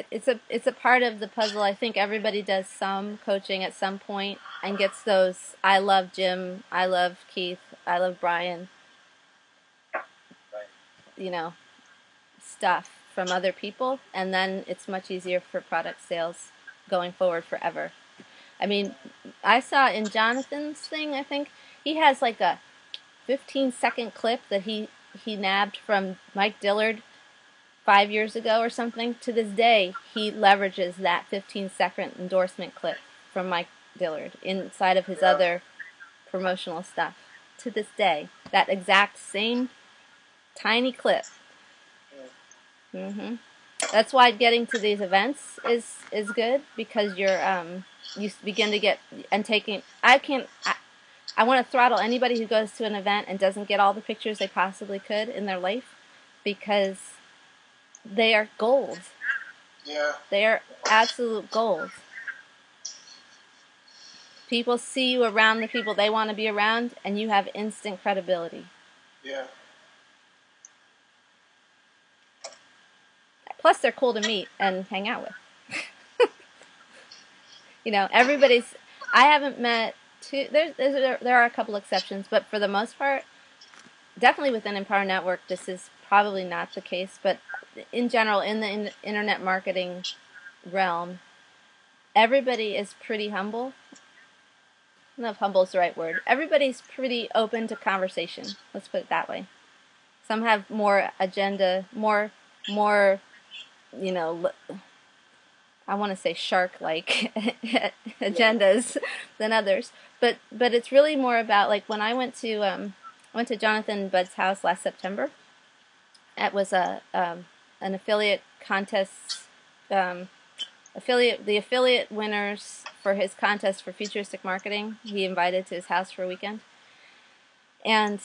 It's a part of the puzzle. I think everybody does some coaching at some point and gets those I love Jim, I love Keith, I love Brian, stuff from other people, and then it's much easier for product sales going forward forever. I mean, I saw in Jonathan's thing, I think, he has like a 15-second clip that he nabbed from Mike Dillard 5 years ago or something. To this day, he leverages that 15-second endorsement clip from Mike Dillard inside of his other promotional stuff. To this day, that exact same tiny clip. That's why getting to these events is good, because you begin to get and taking. I want to throttle anybody who goes to an event and doesn't get all the pictures they possibly could in their life, because they are gold. Yeah. They are absolute gold. People see you around the people they want to be around, and you have instant credibility. Yeah. Plus, they're cool to meet and hang out with. I haven't met there are a couple exceptions, but for the most part, definitely within Empower Network, this is probably not the case, but in general, in the internet marketing realm, everybody is pretty humble. I don't know if humble is the right word. Everybody's pretty open to conversation. Let's put it that way. Some have more agenda, more, I want to say shark-like agendas than others. But it's really more about, like, when I went to Jonathan and Bud's house last September. It was an affiliate contest. The affiliate winners for his contest for futuristic marketing, he invited to his house for a weekend. And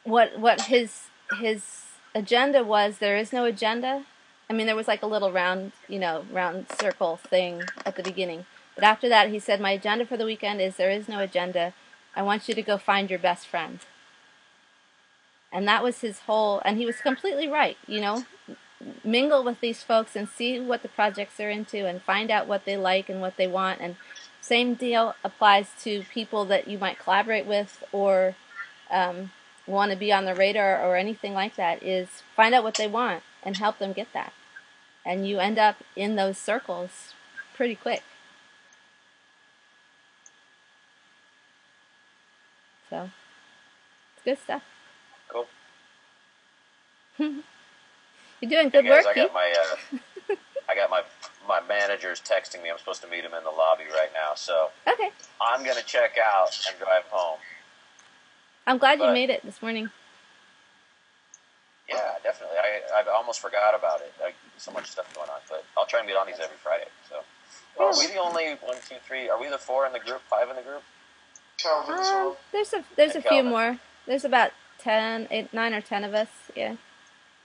what his agenda was, there is no agenda. I mean, there was like a little round circle thing at the beginning. But after that, he said, my agenda for the weekend is there is no agenda. I want you to go find your best friend. And that was his whole, and he was completely right, mingle with these folks and see what the projects are into and find out what they like and what they want. And same deal applies to people that you might collaborate with or want to be on the radar or anything like that, is find out what they want and help them get that. And you end up in those circles pretty quick. So, it's good stuff. Cool. You're doing good guys, work, Keith. I got my managers texting me. I'm supposed to meet him in the lobby right now, so okay. I'm gonna check out and drive home. I'm glad you made it this morning. Yeah, definitely. I almost forgot about it. So much stuff going on, but I'll try and get on these every Friday. So, are we the only 1, 2, 3? Are we the 4 in the group? 5 in the group? Calvin as well. There's a few more. There's about 9 or 10 of us. Yeah.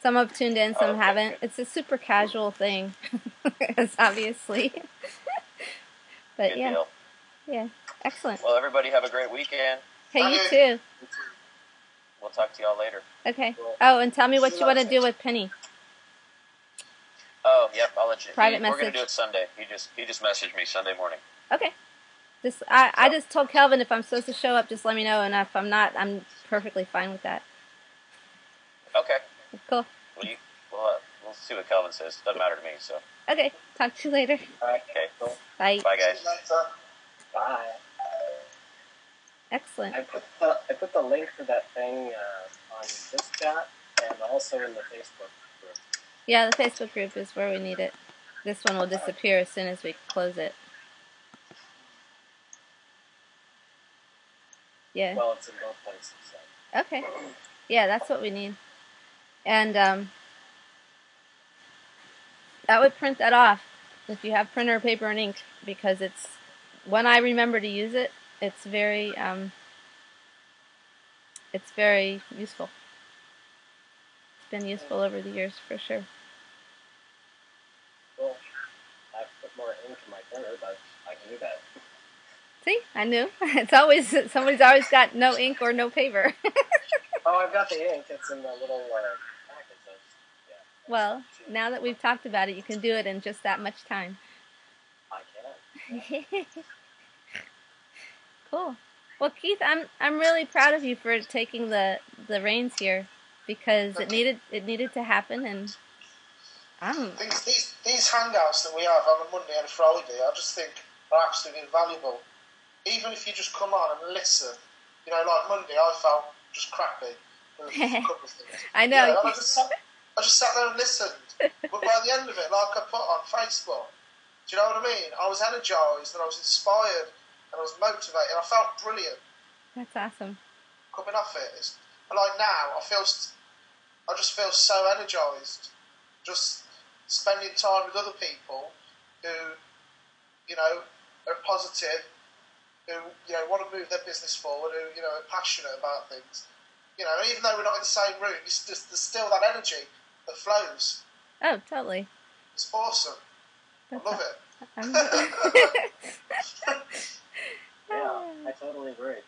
Some have tuned in, some haven't. It's a super casual thing, obviously. But good yeah, deal. Yeah, excellent. Well, everybody have a great weekend. Hey, you too. We'll talk to y'all later. Okay. Oh, and tell me what you want to do with Penny. Oh, yep. I'll let you. Private We're message. gonna do it Sunday. He just messaged me Sunday morning. Okay. I just told Kelvin if I'm supposed to show up, just let me know, and if I'm not, I'm perfectly fine with that. Okay. Cool. We'll see what Kelvin says. Doesn't matter to me. So. Okay. Talk to you later. All right. Okay. Cool. Bye. Bye, guys. Bye. Excellent. I put the link for that thing on this chat and also in the Facebook group. Yeah, the Facebook group is where we need it. This one will disappear as soon as we close it. Yeah. Well, it's in both places. So. Okay. Yeah, that's what we need. And I would print that off if you have printer, paper, and ink, because it's when I remember to use it, it's very useful. It's been useful over the years for sure. Well, I've put more ink in my printer, but I can do that. See, I knew. It's always somebody's always got no ink or no paper. Oh, I've got the ink. It's in the little package. Yeah. Well, now that we've talked about it, you can do it in just that much time. I can. Cool. Well, Keith, I'm really proud of you for taking the reins here, because it needed to happen, and these hangouts that we have on a Monday and a Friday, I just think are absolutely invaluable. Even if you just come on and listen, like Monday, I felt just crappy with a couple of things. I know. Yeah, I just sat there and listened, but by the end of it, like I put on Facebook, do you know what I mean? I was energised and I was inspired. And I was motivated. I felt brilliant. That's awesome. Coming off it, and like now, I just feel so energised. Just spending time with other people who, are positive, who want to move their business forward, who are passionate about things. Even though we're not in the same room, there's still that energy that flows. Oh, totally. It's awesome. I love it. Yeah, I totally agree.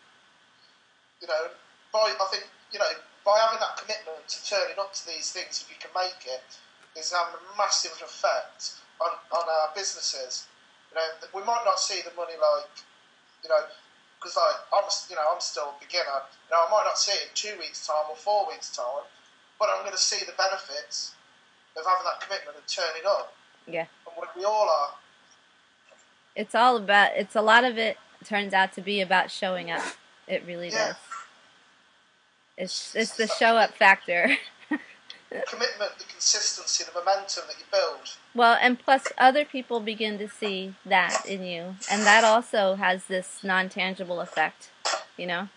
By having that commitment to turning up to these things, if you can make it, is having a massive effect on our businesses. We might not see the money because I'm still a beginner. I might not see it in 2 weeks' time or 4 weeks' time, but I'm going to see the benefits of having that commitment and turning up. Yeah. And we all are. It's a lot of it turns out to be about showing up. It really does. It's the show up factor. The commitment, the consistency, the momentum that you build. Well, and plus other people begin to see that in you, and that also has this non-tangible effect, I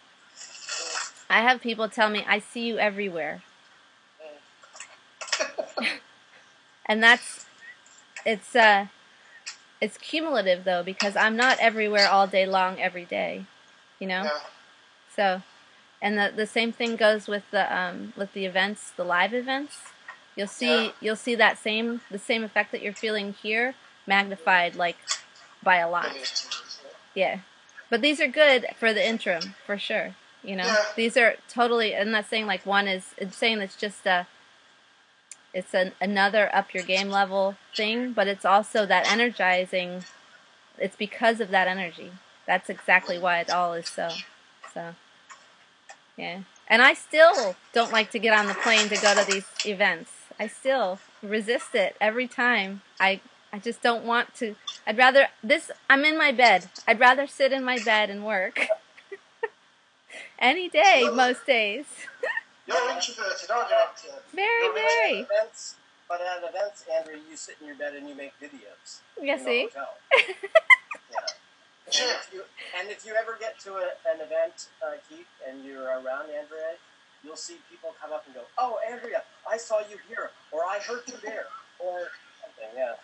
have people tell me, I see you everywhere. And it's cumulative though, because I'm not everywhere all day long every day, Yeah. So, and the same thing goes with the events, the live events. You'll see the same effect that you're feeling here magnified like by a lot. Yeah. But these are good for the interim for sure. Yeah. These are totally. I'm not saying like one is. It's saying it's just It's another up your game level thing, but it's also that energizing. It's because of that energy. That's exactly why it all is so. So, yeah. And I still don't like to get on the plane to go to these events. I still resist it every time. I just don't want to. I'd rather I'm in my bed. I'd rather sit in my bed and work. Any day, most days. You're introverted, aren't you? Very, very. But at events, Andrea, you sit in your bed and you make videos. Yeah, see? Yeah. And if you ever get to an event, Keith, and you're around Andrea, you'll see people come up and go, "Oh, Andrea, I saw you here," or "I heard you there," or something. Yeah.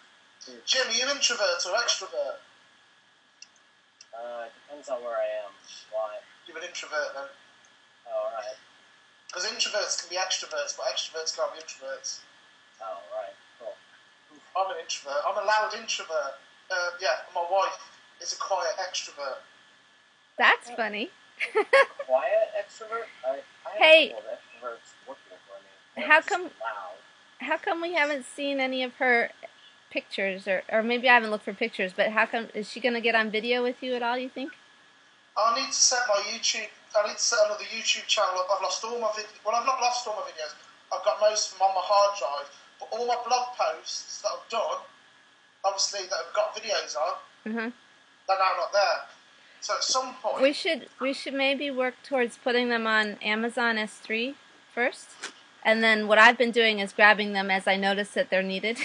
Jim, are you introvert or extrovert? Depends on where I am. Why? You're an introvert then. Oh, all right. Because introverts can be extroverts, but extroverts can't be introverts. Oh, right. Cool. I'm an introvert. I'm a loud introvert. My wife is a quiet extrovert. That's funny. Quiet extrovert? I hey, have extroverts working for me. How come we haven't seen any of her pictures, or maybe I haven't looked for pictures, but how come, is she going to get on video with you at all, you think? I need to set another YouTube channel up. I've lost all my videos. Well, I've not lost all my videos. I've got most of them on my hard drive. But all my blog posts that I've done, obviously, that I've got videos on, they're now not there. So at some point... We should maybe work towards putting them on Amazon S3 first. And then what I've been doing is grabbing them as I notice that they're needed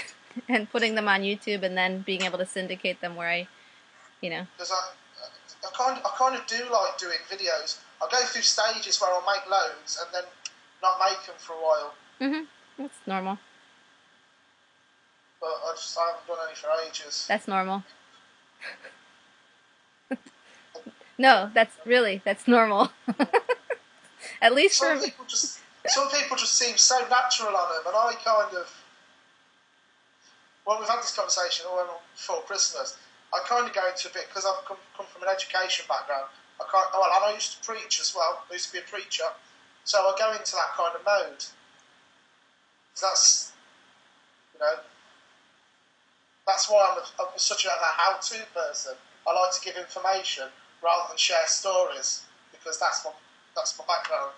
and putting them on YouTube and then being able to syndicate them where Because I kind of do like doing videos. I go through stages where I'll make loads and then not make them for a while. That's normal. But I haven't done any for ages. That's normal. No, that's normal. At least some people just seem so natural on them, and I kind of... Well, we've had this conversation all before Christmas. I kind of go into a bit, because I've come from an education background. I used to preach as well. I used to be a preacher. So I go into that kind of mode. That's, that's why I'm such a how-to person. I like to give information rather than share stories, because that's my background.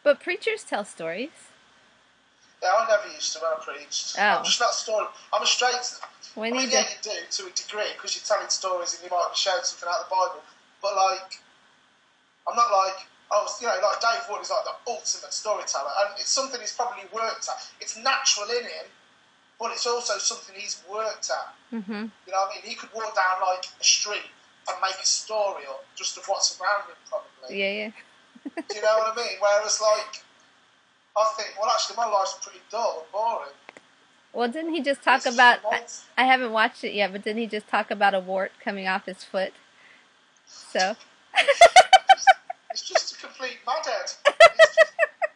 But preachers tell stories. Yeah, I never used to when I preached. Oh. I'm just not story. I'm a straight... You do to a degree, because you're telling stories and you might be showing something out of the Bible. But, I'm not like Dave Wood is like the ultimate storyteller, and it's something he's probably worked at. It's natural in him, but it's also something he's worked at. You know what I mean? He could walk down, a street and make a story up just of what's around him, probably. Yeah. Do you know what I mean? Whereas, I think, well, actually, my life's pretty dull and boring. Well, didn't he just talk about... I haven't watched it yet, but didn't he just talk about a wart coming off his foot? So... It's just a complete madhead.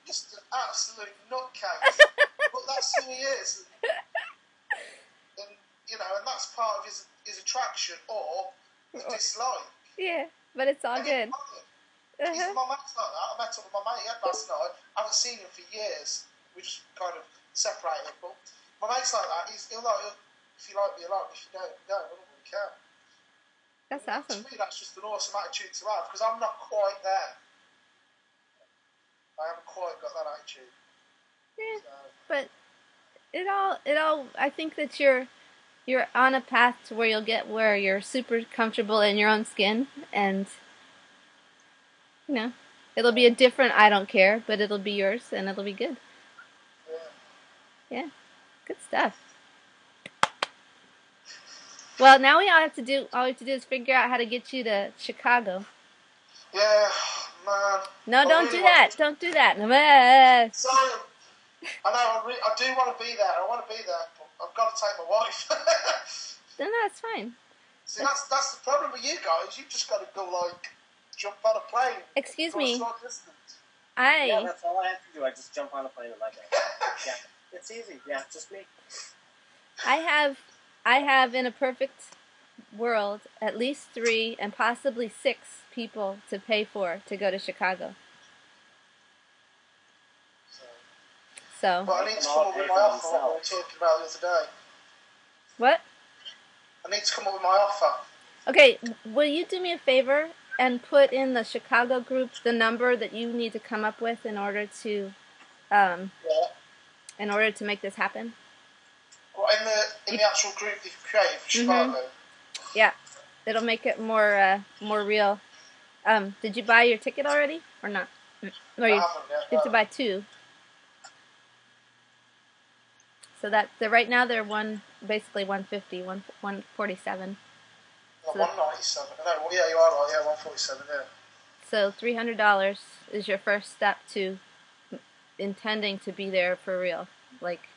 He's just an absolute nutcase. But that's who he is. And that's part of his attraction or his dislike. Yeah, but it's all good. My mate's like that. I met up with my mate last night. I haven't seen him for years. We just kind of separated. But my mate's like that. He'll like, if you like me, you like me. If you don't, you don't. I don't really care. That's awesome. To me, that's just an awesome attitude to have, because I'm not quite there. I haven't quite got that attitude. Yeah, so. But it all. I think that you're on a path to where you'll get where you're super comfortable in your own skin, and it'll be a different I don't care, but it'll be yours, and it'll be good. Yeah, good stuff. Well, now we have to do is figure out how to get you to Chicago. Yeah, man. No, don't do that. Don't do that. Sorry. I know, I do want to be there. I want to be there, but I've got to take my wife. No, that's fine. See, that's the problem with you guys. You've just got to go, jump on a plane. Excuse me. Yeah, that's all I have to do. I just jump on a plane and let go. Yeah, it's easy. Yeah, just me. I have, in a perfect world, at least 3 and possibly 6 people to pay for to go to Chicago. So. But I need to come up with my offer, what we were talking about the other day. What? I need to come up with my offer. Okay, will you do me a favor and put in the Chicago group the number that you need to come up with in order to, in order to make this happen? Well, in the actual group that you've created for Chicago. Yeah, it'll make it more real. Did you buy your ticket already or not? Or you have to buy 2. So that right now they're basically 150, 147. So 197. No, yeah, you are right. Yeah, 147. Yeah. So $300 is your first step to intending to be there for real. Like,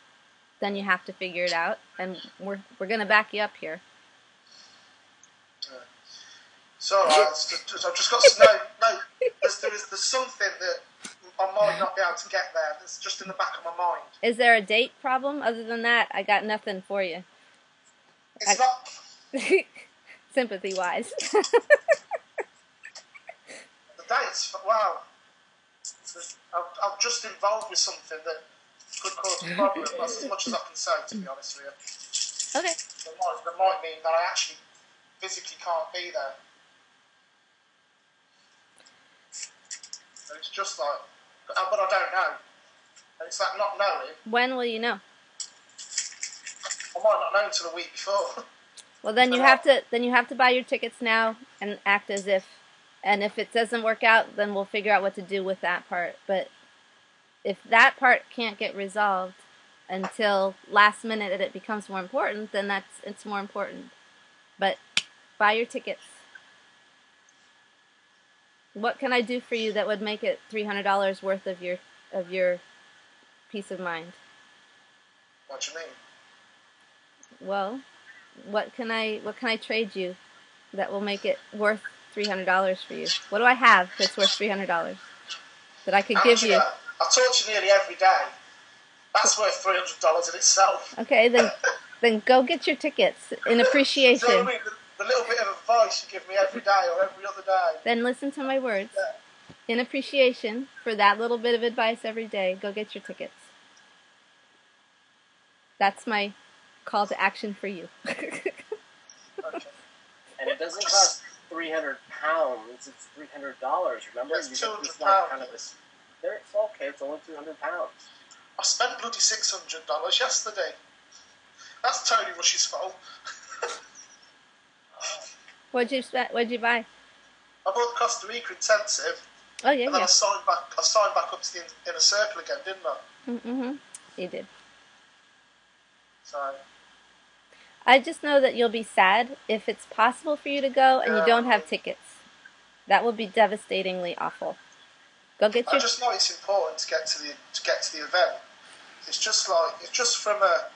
then you have to figure it out, and we're gonna back you up here. Yeah. So I've just got to know. There's something that I might not be able to get there. It's just in the back of my mind. Is there a date problem? Other than that, I got nothing for you. It's not. Sympathy-wise. The dates, wow. I'm just involved with something that could cause a problem. That's as much as I can say, to be honest with you. Okay. That might mean that I actually physically can't be there. And it's just like, but I don't know. And it's that not knowing. When will you know? I might not know until a week before. Well, then you have to buy your tickets now and act as if, and if it doesn't work out, then we'll figure out what to do with that part. But if that part can't get resolved until last minute and it becomes more important, then it's more important. But buy your tickets. What can I do for you that would make it $300 worth of your peace of mind? What do you mean? Well, what can I trade you that will make it worth $300 for you? What do I have that's worth $300 that I could give you? I talk to you nearly every day. That's worth $300 in itself. Okay, then go get your tickets in appreciation. You know what I mean? The little bit of advice you give me every day or every other day. Then listen to my words. Yeah. In appreciation for that little bit of advice every day, go get your tickets. That's my call to action for you. Okay. And it doesn't cost £300. It's $300. Remember, it's £200. Kind of it's okay. It's only £200. I spent bloody $600 yesterday. That's Tony Rush's fault. What'd you buy? I bought the Costa Rica intensive. Oh yeah. And then I signed back up to the inner circle again, didn't I? Mm-hmm. You did. So. I just know that you'll be sad if it's possible for you to go and you don't have tickets. That would be devastatingly awful. Go get your. I just know it's important to get to the event. It's just from a.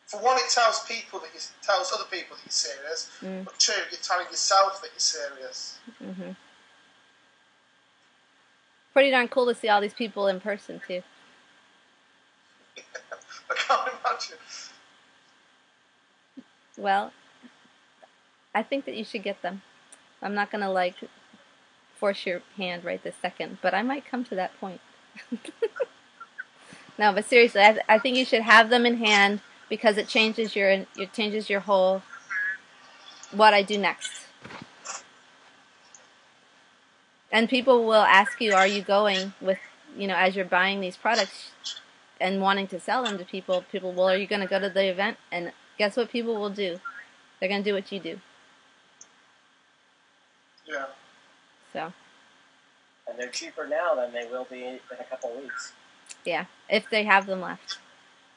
For one, it tells other people that you're serious. But 2, you're telling yourself that you're serious. Mm-hmm. Pretty darn cool to see all these people in person too. I can't imagine. Well, I think that you should get them. I'm not gonna force your hand right this second, but I might come to that point. No, but seriously, I think you should have them in hand because it changes your whole what I do next. And people will ask you, are you going with, as you're buying these products and wanting to sell them to people, well, are you going to go to the event? And guess what people will do? They're going to do what you do. Yeah. So. And they're cheaper now than they will be in a couple of weeks. Yeah, if they have them left.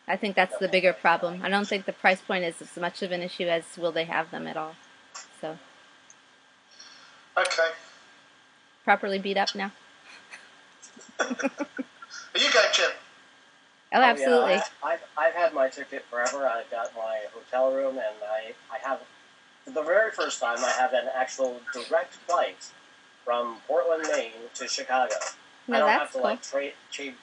I think that's the bigger problem. I don't think the price point is as much of an issue as will they have them at all. So. Okay. Properly beat up now. Are you going, Jim? Oh, absolutely. Yeah, I've had my ticket forever. I've got my hotel room, and I have, for the very first time, I have an actual direct flight from Portland, Maine to Chicago. No, I don't that's have to trade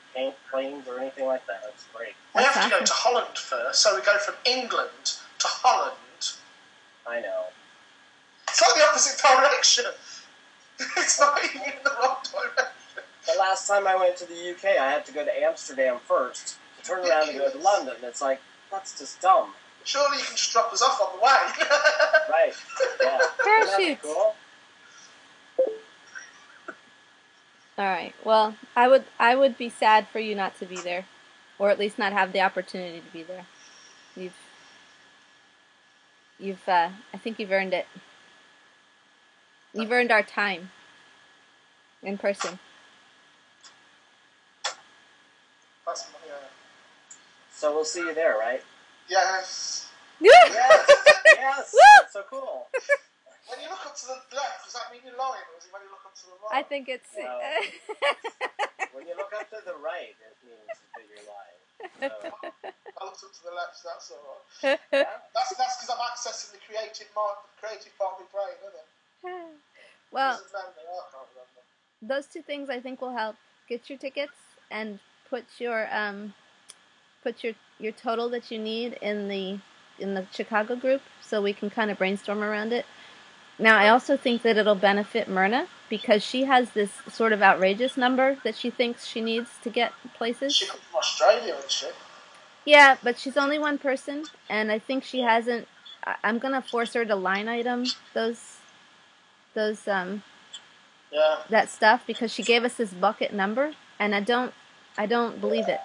planes or anything like that. That's great. We have to go to Holland first, so we go from England to Holland. I know. It's like the opposite direction. It's not even in the wrong direction. The last time I went to the UK, I had to go to Amsterdam first to turn around and go to London. It's like, that's just dumb. Surely you can just drop us off on the way. Right. Yeah. Parachutes. Cool? All right. Well, I would be sad for you not to be there, or at least not have the opportunity to be there. I think you've earned it. You've earned our time in person. That's So we'll see you there, right? Yes. Yes. Yes. That's so cool. When you look up to the left, does that mean you're lying, or is it when you look up to the right? I think it's. Well, when you look up to the right, it means that you're lying. So. I looked up to the left, so that's all right. Yeah. That's because I'm accessing the creative part of my brain, isn't it? Well, I can't remember. those two things I think will help. Get your tickets and put your total that you need in the Chicago group, so we can kind of brainstorm around it. Now, I also think that it'll benefit Myrna because she has this sort of outrageous number that she thinks she needs to get places. She comes from Australia, isn't she? Yeah, but she's only one person, and I think she hasn't. I'm gonna force her to line item that stuff because she gave us this bucket number, and I don't believe it.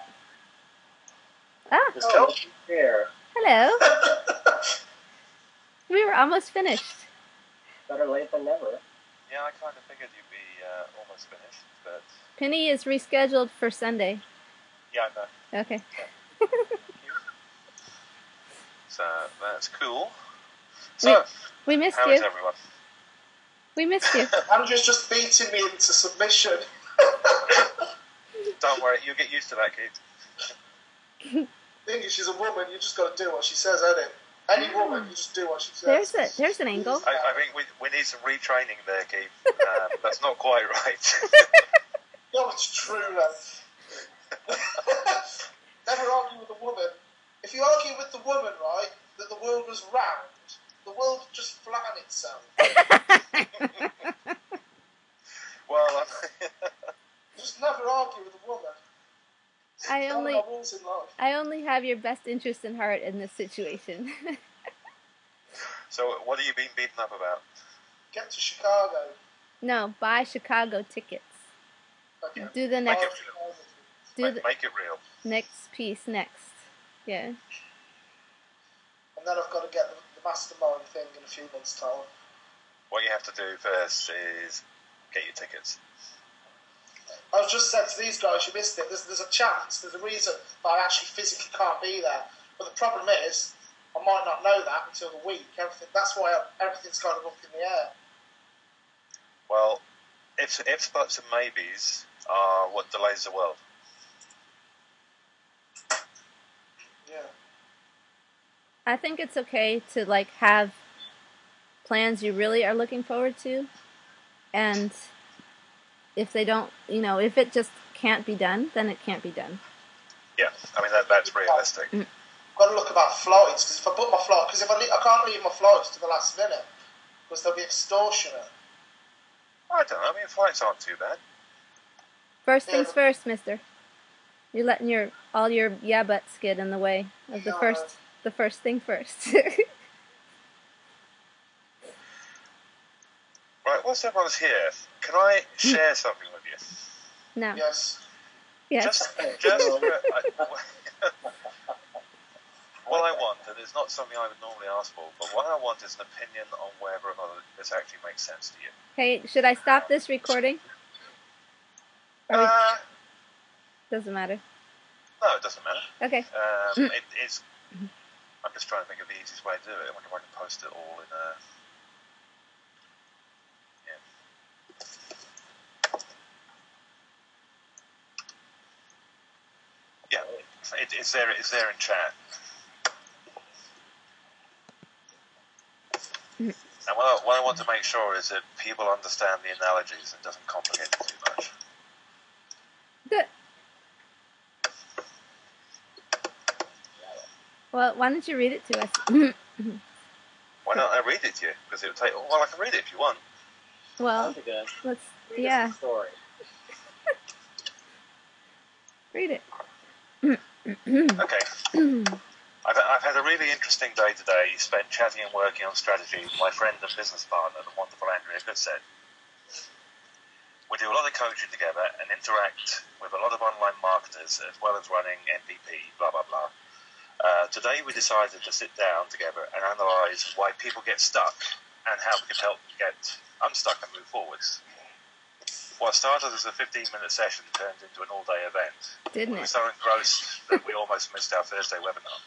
Ah, Oh, here. hello. We were almost finished. Better late than never. Yeah, I kind of figured you'd be almost finished, but Penny is rescheduled for Sunday. yeah, no. Okay. So that's cool. So, We missed how you. is everyone? We missed you. Andrew's just beating me into submission. Don't worry, you'll get used to that, Keith. Thing is, she's a woman. You just got to do what she says, ain't it? Any woman, you just do what she says. There's an angle. I think we need some retraining there, Keith. That's not quite right. No, it's true, though. Never argue with a woman. If you argue with the woman, right, that the world was round, the world would just flatten itself. Well, Just never argue with a woman. I Follow my rules in life. only have your best interest in heart in this situation. so what are you being beaten up about? Get to Chicago. No, buy Chicago tickets. Okay. Do the Make next make it real. next piece next. Yeah. And then I've got to get the mastermind thing in a few months' time. What you have to do first is get your tickets. I was just said to these guys, you missed it. There's a chance, there's a reason that I actually physically can't be there. But the problem is, I might not know that until the week. That's why everything's kind of up in the air. Well, ifs, buts, and maybes are what delays the world. Yeah. I think it's okay to like have plans you really are looking forward to, and if they don't, if it just can't be done, then it can't be done. Yeah, I mean that's realistic. I've got to look about flights, because if I book my flight, because I can't leave my flights to the last minute, because they'll be extortionate. I don't know. I mean, flights aren't too bad. First things first, mister. You're letting all your yeah buts get in the way of the first thing first. Right, whilst everyone's here, can I share something with you? No. Yes. Yes. What I want, and it's not something I would normally ask for, but what I want is an opinion on whether or not this actually makes sense to you. Hey, should I stop this recording? Doesn't matter. No, it doesn't matter. Okay. It's. I'm just trying to think of the easiest way to do it. I wonder if I can post it all in a. Yeah, it's there in chat. And what I want to make sure is that people understand the analogies and doesn't complicate it too much. Good. Well, why don't you read it to us? Why don't I read it to you? Because it would take. Well, I can read it if you want. Well, That'd be good. let's. Read us Yeah. the story. Read it. Okay. I've had a really interesting day today, spent chatting and working on strategy with my friend and business partner, the wonderful Andrea Goodset. We do a lot of coaching together and interact with a lot of online marketers as well as running MVP, blah, blah, blah. Today we decided to sit down together and analyse why people get stuck and how we can help them get unstuck and move forwards. What started as a 15-minute session turned into an all-day event. Didn't We were it? so engrossed that we almost missed our Thursday webinar.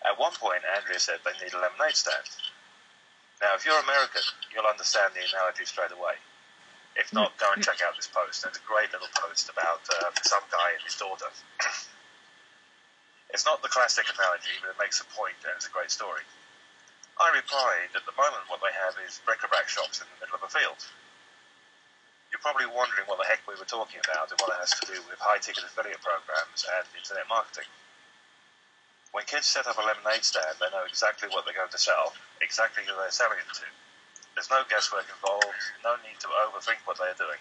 At one point, Andrea said they need a lemonade stand. Now, if you're American, you'll understand the analogy straight away. If not, go and check out this post. There's a great little post about some guy and his daughter. It's not the classic analogy, but it makes a point and it's a great story. I replied, at the moment what they have is bric-a-brac shops in the middle of a field. You're probably wondering what the heck we were talking about and what it has to do with high-ticket affiliate programs and internet marketing. When kids set up a lemonade stand, they know exactly what they're going to sell, exactly who they're selling it to. There's no guesswork involved, no need to overthink what they're doing.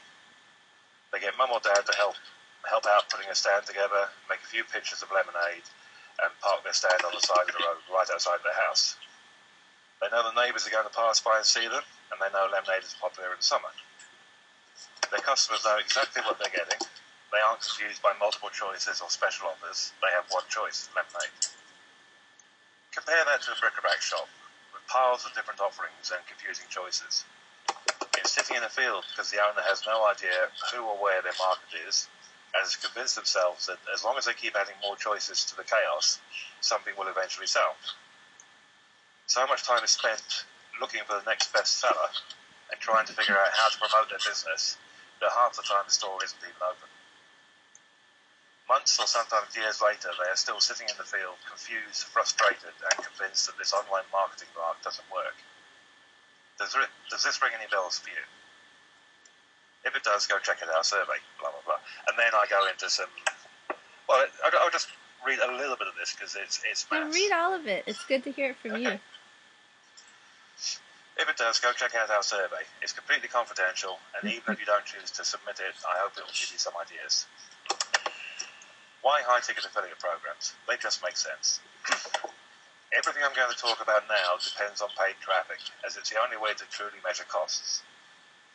They get mum or dad to help out putting a stand together, make a few pitchers of lemonade, and park their stand on the side of the road right outside their house. They know the neighbours are going to pass by and see them, and they know lemonade is popular in summer. Their customers know exactly what they're getting. They aren't confused by multiple choices or special offers. They have one choice, lemonade. Compare that to a bric-a-brac shop, with piles of different offerings and confusing choices. It's sitting in a field because the owner has no idea who or where their market is, and has convinced themselves that as long as they keep adding more choices to the chaos, something will eventually sell. So much time is spent looking for the next best seller and trying to figure out how to promote their business that half the time the store isn't even open. Months or sometimes years later, they are still sitting in the field, confused, frustrated, and convinced that this online marketing lark doesn't work. Does this ring any bells for you? If it does, go check out our survey, blah, blah, blah. And then I go into some... Well, I'll just read a little bit of this because it's maths. Read all of it. It's good to hear it from you. If it does, go check out our survey. It's completely confidential, and even if you don't choose to submit it, I hope it will give you some ideas. Why high-ticket affiliate programs? They just make sense. Everything I'm going to talk about now depends on paid traffic, as it's the only way to truly measure costs.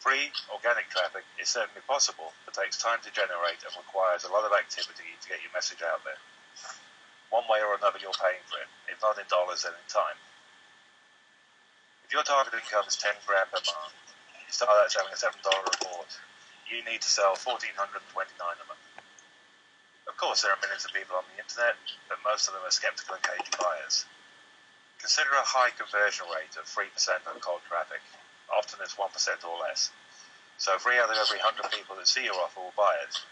Free, organic traffic is certainly possible, but takes time to generate and requires a lot of activity to get your message out there. One way or another, you're paying for it, if not in dollars, then in time. If your target income is $10 grand per month, you start out selling a $7 report, you need to sell 1,429 a month. Of course, there are millions of people on the internet, but most of them are skeptical and cagey buyers. Consider a high conversion rate of 3% on cold traffic. Often it's 1% or less. So 3 out of every 100 people that see your offer will buy it.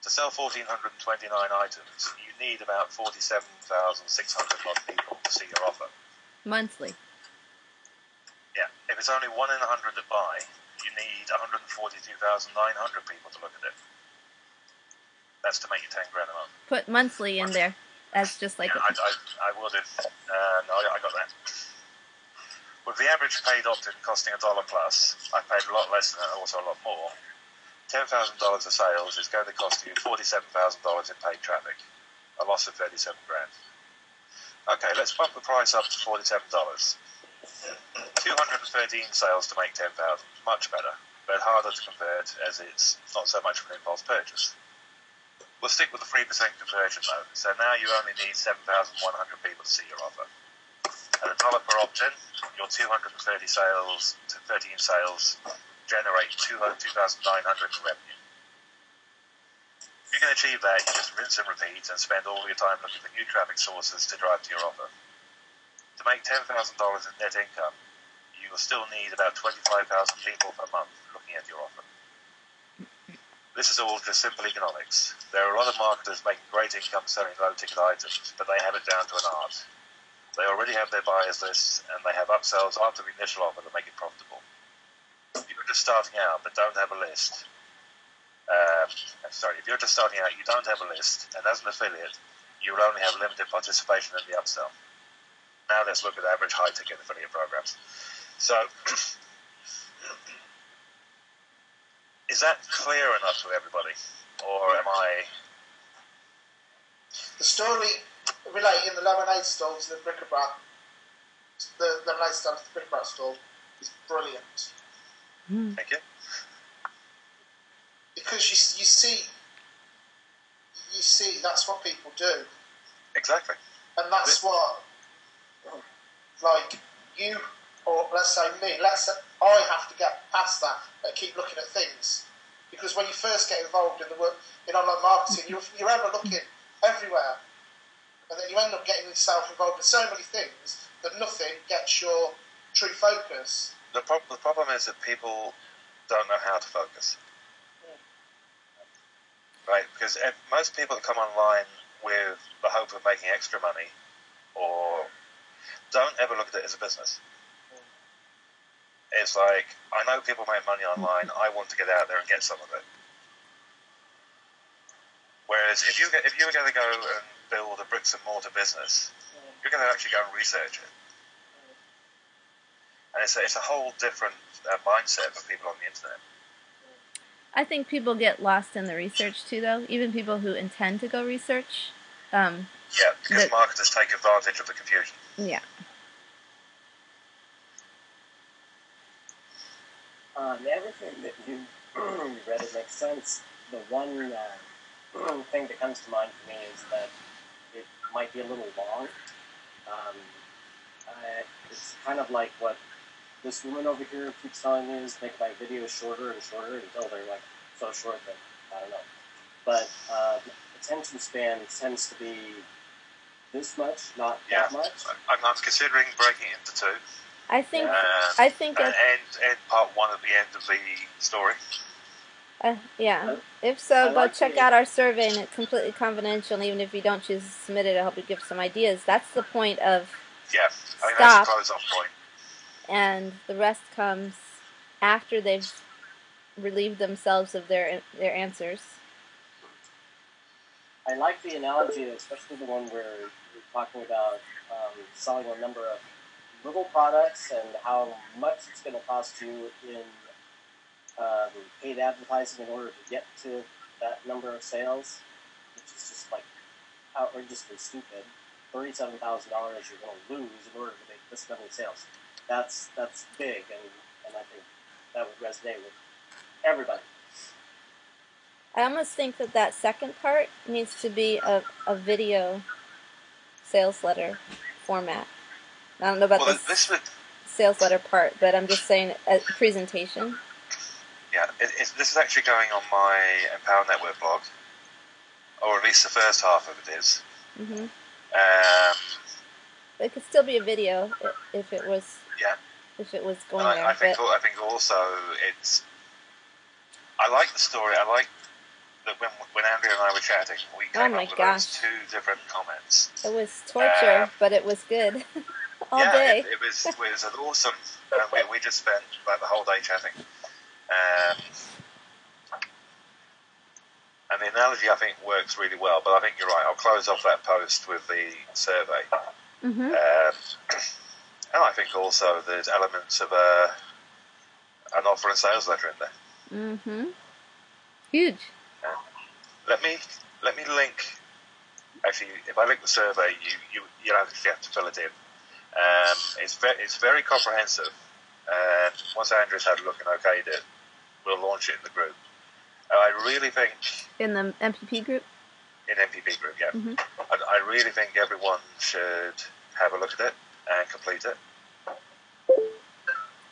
To sell 1,429 items, you need about 47,600 odd people to see your offer. Monthly. Yeah, if it's only 1 in 100 that buy, you need 142,900 people to look at it. That's to make you 10 grand a month. Put monthly in there. That's just like... Yeah, I will do. No, I got that. With the average paid opt-in costing $1 plus, I paid a lot less than that, also a lot more. $10,000 of sales is going to cost you $47,000 in paid traffic, a loss of 37 grand. Okay, let's bump the price up to $47. 213 sales to make 10,000, much better, but harder to convert as it's not so much of an impulse purchase. We'll stick with the 3% conversion though, so now you only need 7,100 people to see your offer. At $1 per opt-in, your 230 sales to 13 sales generate 2,900 in revenue. If you can achieve that, you just rinse and repeat and spend all your time looking for new traffic sources to drive to your offer. To make $10,000 in net income, you will still need about 25,000 people per month looking at your offer. This is all just simple economics. There are a lot of marketers making great income selling low-ticket items, but they have it down to an art. They already have their buyers lists, and they have upsells after the initial offer to make it profitable. If you're just starting out but don't have a list, if you're just starting out, you don't have a list, and as an affiliate, you will only have limited participation in the upsell. Now let's look at average high-ticket affiliate programs. So, is that clear enough to everybody? or am I? The story relating the lemonade stall to the bric-a-brac, the lemonade stand to the bric-a-brac stall, is brilliant. Thank you. Because you see that's what people do. Exactly. And that's what, like, you, or let's say me, I have to get past that and keep looking at things. Because when you first get involved in the work, in online marketing, you're ever looking everywhere. And then you end up getting yourself involved in so many things that nothing gets your true focus. The problem is that people don't know how to focus. Right? Because most people that come online with the hope of making extra money or don't ever look at it as a business. It's like, I know people make money online, I want to get out there and get some of it. Whereas if you were going to go and build a bricks and mortar business, you're going to actually go and research it. And it's a whole different mindset for people on the internet. I think people get lost in the research too, though. Even people who intend to go research. Yeah, because marketers take advantage of the confusion. Yeah. Everything that you read, it makes sense. The one thing that comes to mind for me is that it might be a little long. It's kind of like what this woman over here keeps telling me is make my videos shorter and shorter until they're like so short that I don't know. But attention span tends to be this much, not that much. I'm considering breaking it into two. I think and part one at the end of the story. Yeah. If so, go check out our survey, and it's completely confidential. And even if you don't choose to submit it, I hope you give some ideas. That's the point of I think stop. that's the close-off point. And the rest comes after they've relieved themselves of their answers. I like the analogy, especially the one where you're talking about selling a number of little products and how much it's going to cost you in paid advertising in order to get to that number of sales, which is just like outrageously stupid. $37,000 you're going to lose in order to make this many sales. That's big, and I think that would resonate with everybody. I almost think that second part needs to be a video sales letter format. I don't know about this sales letter part, but I'm just saying a presentation. Yeah, this is actually going on my Empower Network blog, or at least the first half of it is. Mm-hmm. It could still be a video if it was. Yeah. If it was going there. I think also it's. I like the story. I like that when Andrea and I were chatting, we came up with those two different comments. It was torture, but it was good. All day. It was an awesome. We just spent like the whole day chatting. And the analogy, I think, works really well. But I think you're right. I'll close off that post with the survey. Mm-hmm. And I think also there's elements of an offer and sales letter in there. Mm-hmm. Huge. Let me link. Actually, if I link the survey, you actually have to fill it in. It's very comprehensive. And once Andrew's had a look and okayed it, we'll launch it in the group. I really think in the MPP group. In MPP group, yeah. Mm-hmm. I really think everyone should have a look at it and complete it.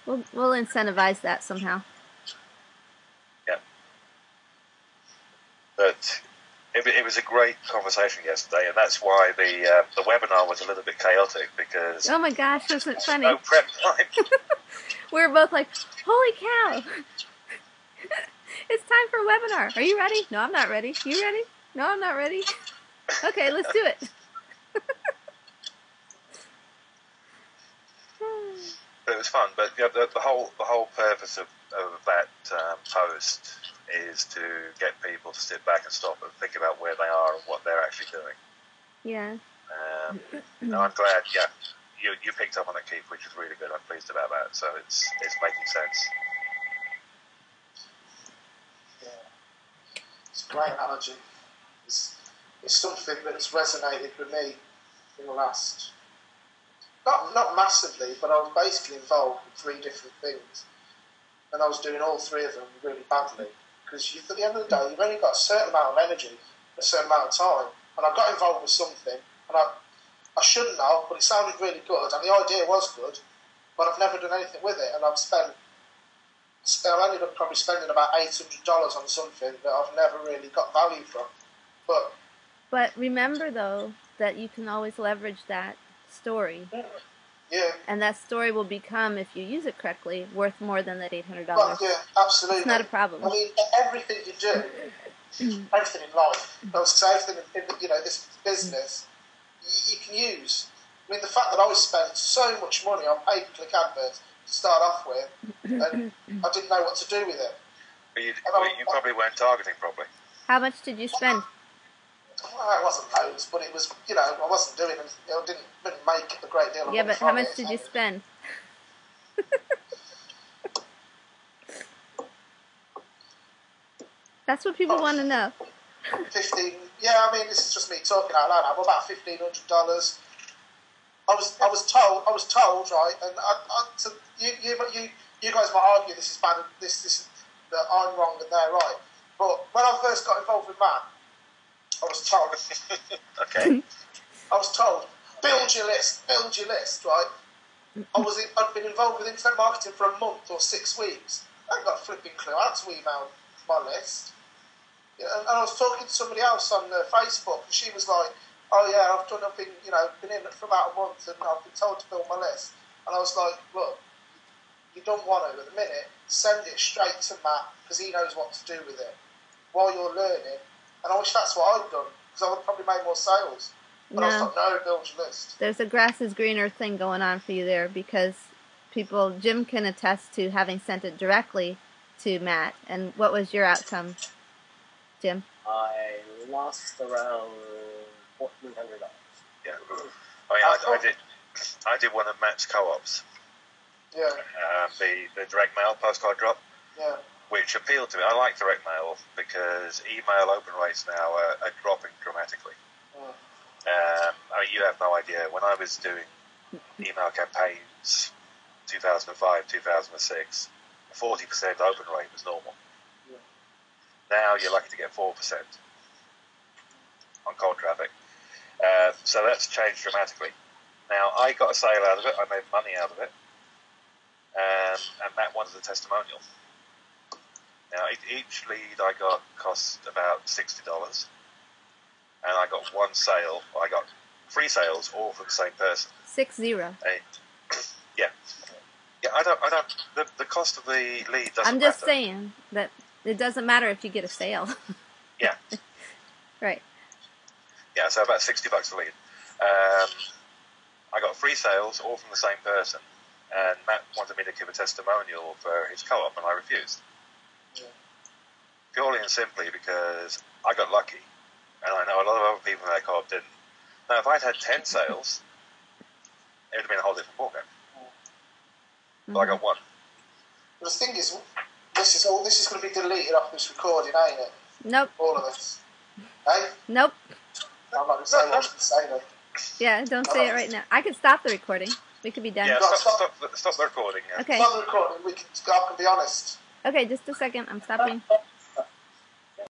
We'll incentivize that somehow. Yeah. But it was a great conversation yesterday, and that's why the webinar was a little bit chaotic because. Oh my gosh, wasn't it funny? No prep time. We were both like, "Holy cow! It's time for a webinar. Are you ready? No, I'm not ready. You ready? No, I'm not ready. Okay, let's do it." But it was fun. But yeah, the whole purpose of that post is to get people to sit back and stop and think about where they are and what they're actually doing. Yeah. And I'm glad. Yeah, you picked up on it, Keith, which is really good. I'm pleased about that. So it's making sense. It's a great analogy. It's something that's resonated with me in the last, not massively, but I was basically involved in 3 different things, and I was doing all 3 of them really badly. Because at the end of the day, you've only got a certain amount of energy, a certain amount of time, and I got involved with something, and I shouldn't have, but it sounded really good, and the idea was good, but I've never done anything with it, and I ended up probably spending about $800 on something that I've never really got value from. But remember, though, that you can always leverage that story. Yeah. And that story will become, if you use it correctly, worth more than that $800. Well, yeah, absolutely. It's not a problem. I mean, everything you do, everything in life, everything in this business, you can use. I mean, the fact that I spent so much money on pay-per-click adverts to start off with, and I didn't know what to do with it. But you probably weren't targeting properly. How much did you spend? Well, it wasn't loads, but it was, I wasn't doing anything. I didn't make a great deal of money. Yeah, but how much did you spend? That's what people want to know. 15. Yeah, I mean, this is just me talking out loud. I'm about $1,500. I was told, right, and you guys might argue this is bad. This is that I'm wrong and they're right. But when I first got involved with Matt, I was told. Okay. I was told, build your list, right? I'd been involved with internet marketing for a month or 6 weeks. I ain't got a flipping clue how to email my list. And I was talking to somebody else on Facebook, and she was like, "Oh yeah, I've been in it for about a month, and I've been told to build my list." And I was like, "Look, you don't want to at the minute. Send it straight to Matt because he knows what to do with it while you're learning." And I wish that's what I'd done because I would probably make more sales. But I was like, "No, build your list." There's a grass is greener thing going on for you there because Jim can attest to having sent it directly to Matt. And what was your outcome, Jim? I lost around $1,400. Yeah. I did one of Matt's co-ops. Yeah. The direct mail postcard drop. Yeah. Which appealed to me. I like direct mail because email open rates now are dropping dramatically. You have no idea. When I was doing email campaigns, 2005, 2006, 40% open rate was normal. Yeah. Now you're lucky to get 4% on cold traffic. So that's changed dramatically. Now, I got a sale out of it. I made money out of it. And Matt wanted a testimonial. Now, each lead I got cost about $60. And I got 1 sale. I got 3 sales, all from the same person. 60. Yeah. Yeah, I don't. The cost of the lead doesn't matter. I'm just saying that it doesn't matter if you get a sale. Yeah. Right. Yeah, so about $60 a lead. I got 3 sales, all from the same person, and Matt wanted me to give a testimonial for his co-op, and I refused. Yeah. Purely and simply because I got lucky, and I know a lot of other people in that co-op didn't. Now, if I'd had 10 sales, it would have been a whole different ballgame. But I got 1. The thing is, this is going to be deleted off this recording, ain't it? Nope. All of this. Hey? Nope. I'm not going to say what I was going to say then. Yeah, don't say it right now. I could stop the recording. We could be done. Yeah, stop the recording. Yeah. Okay. Stop the recording. I can be honest. Okay, just a second. I'm stopping.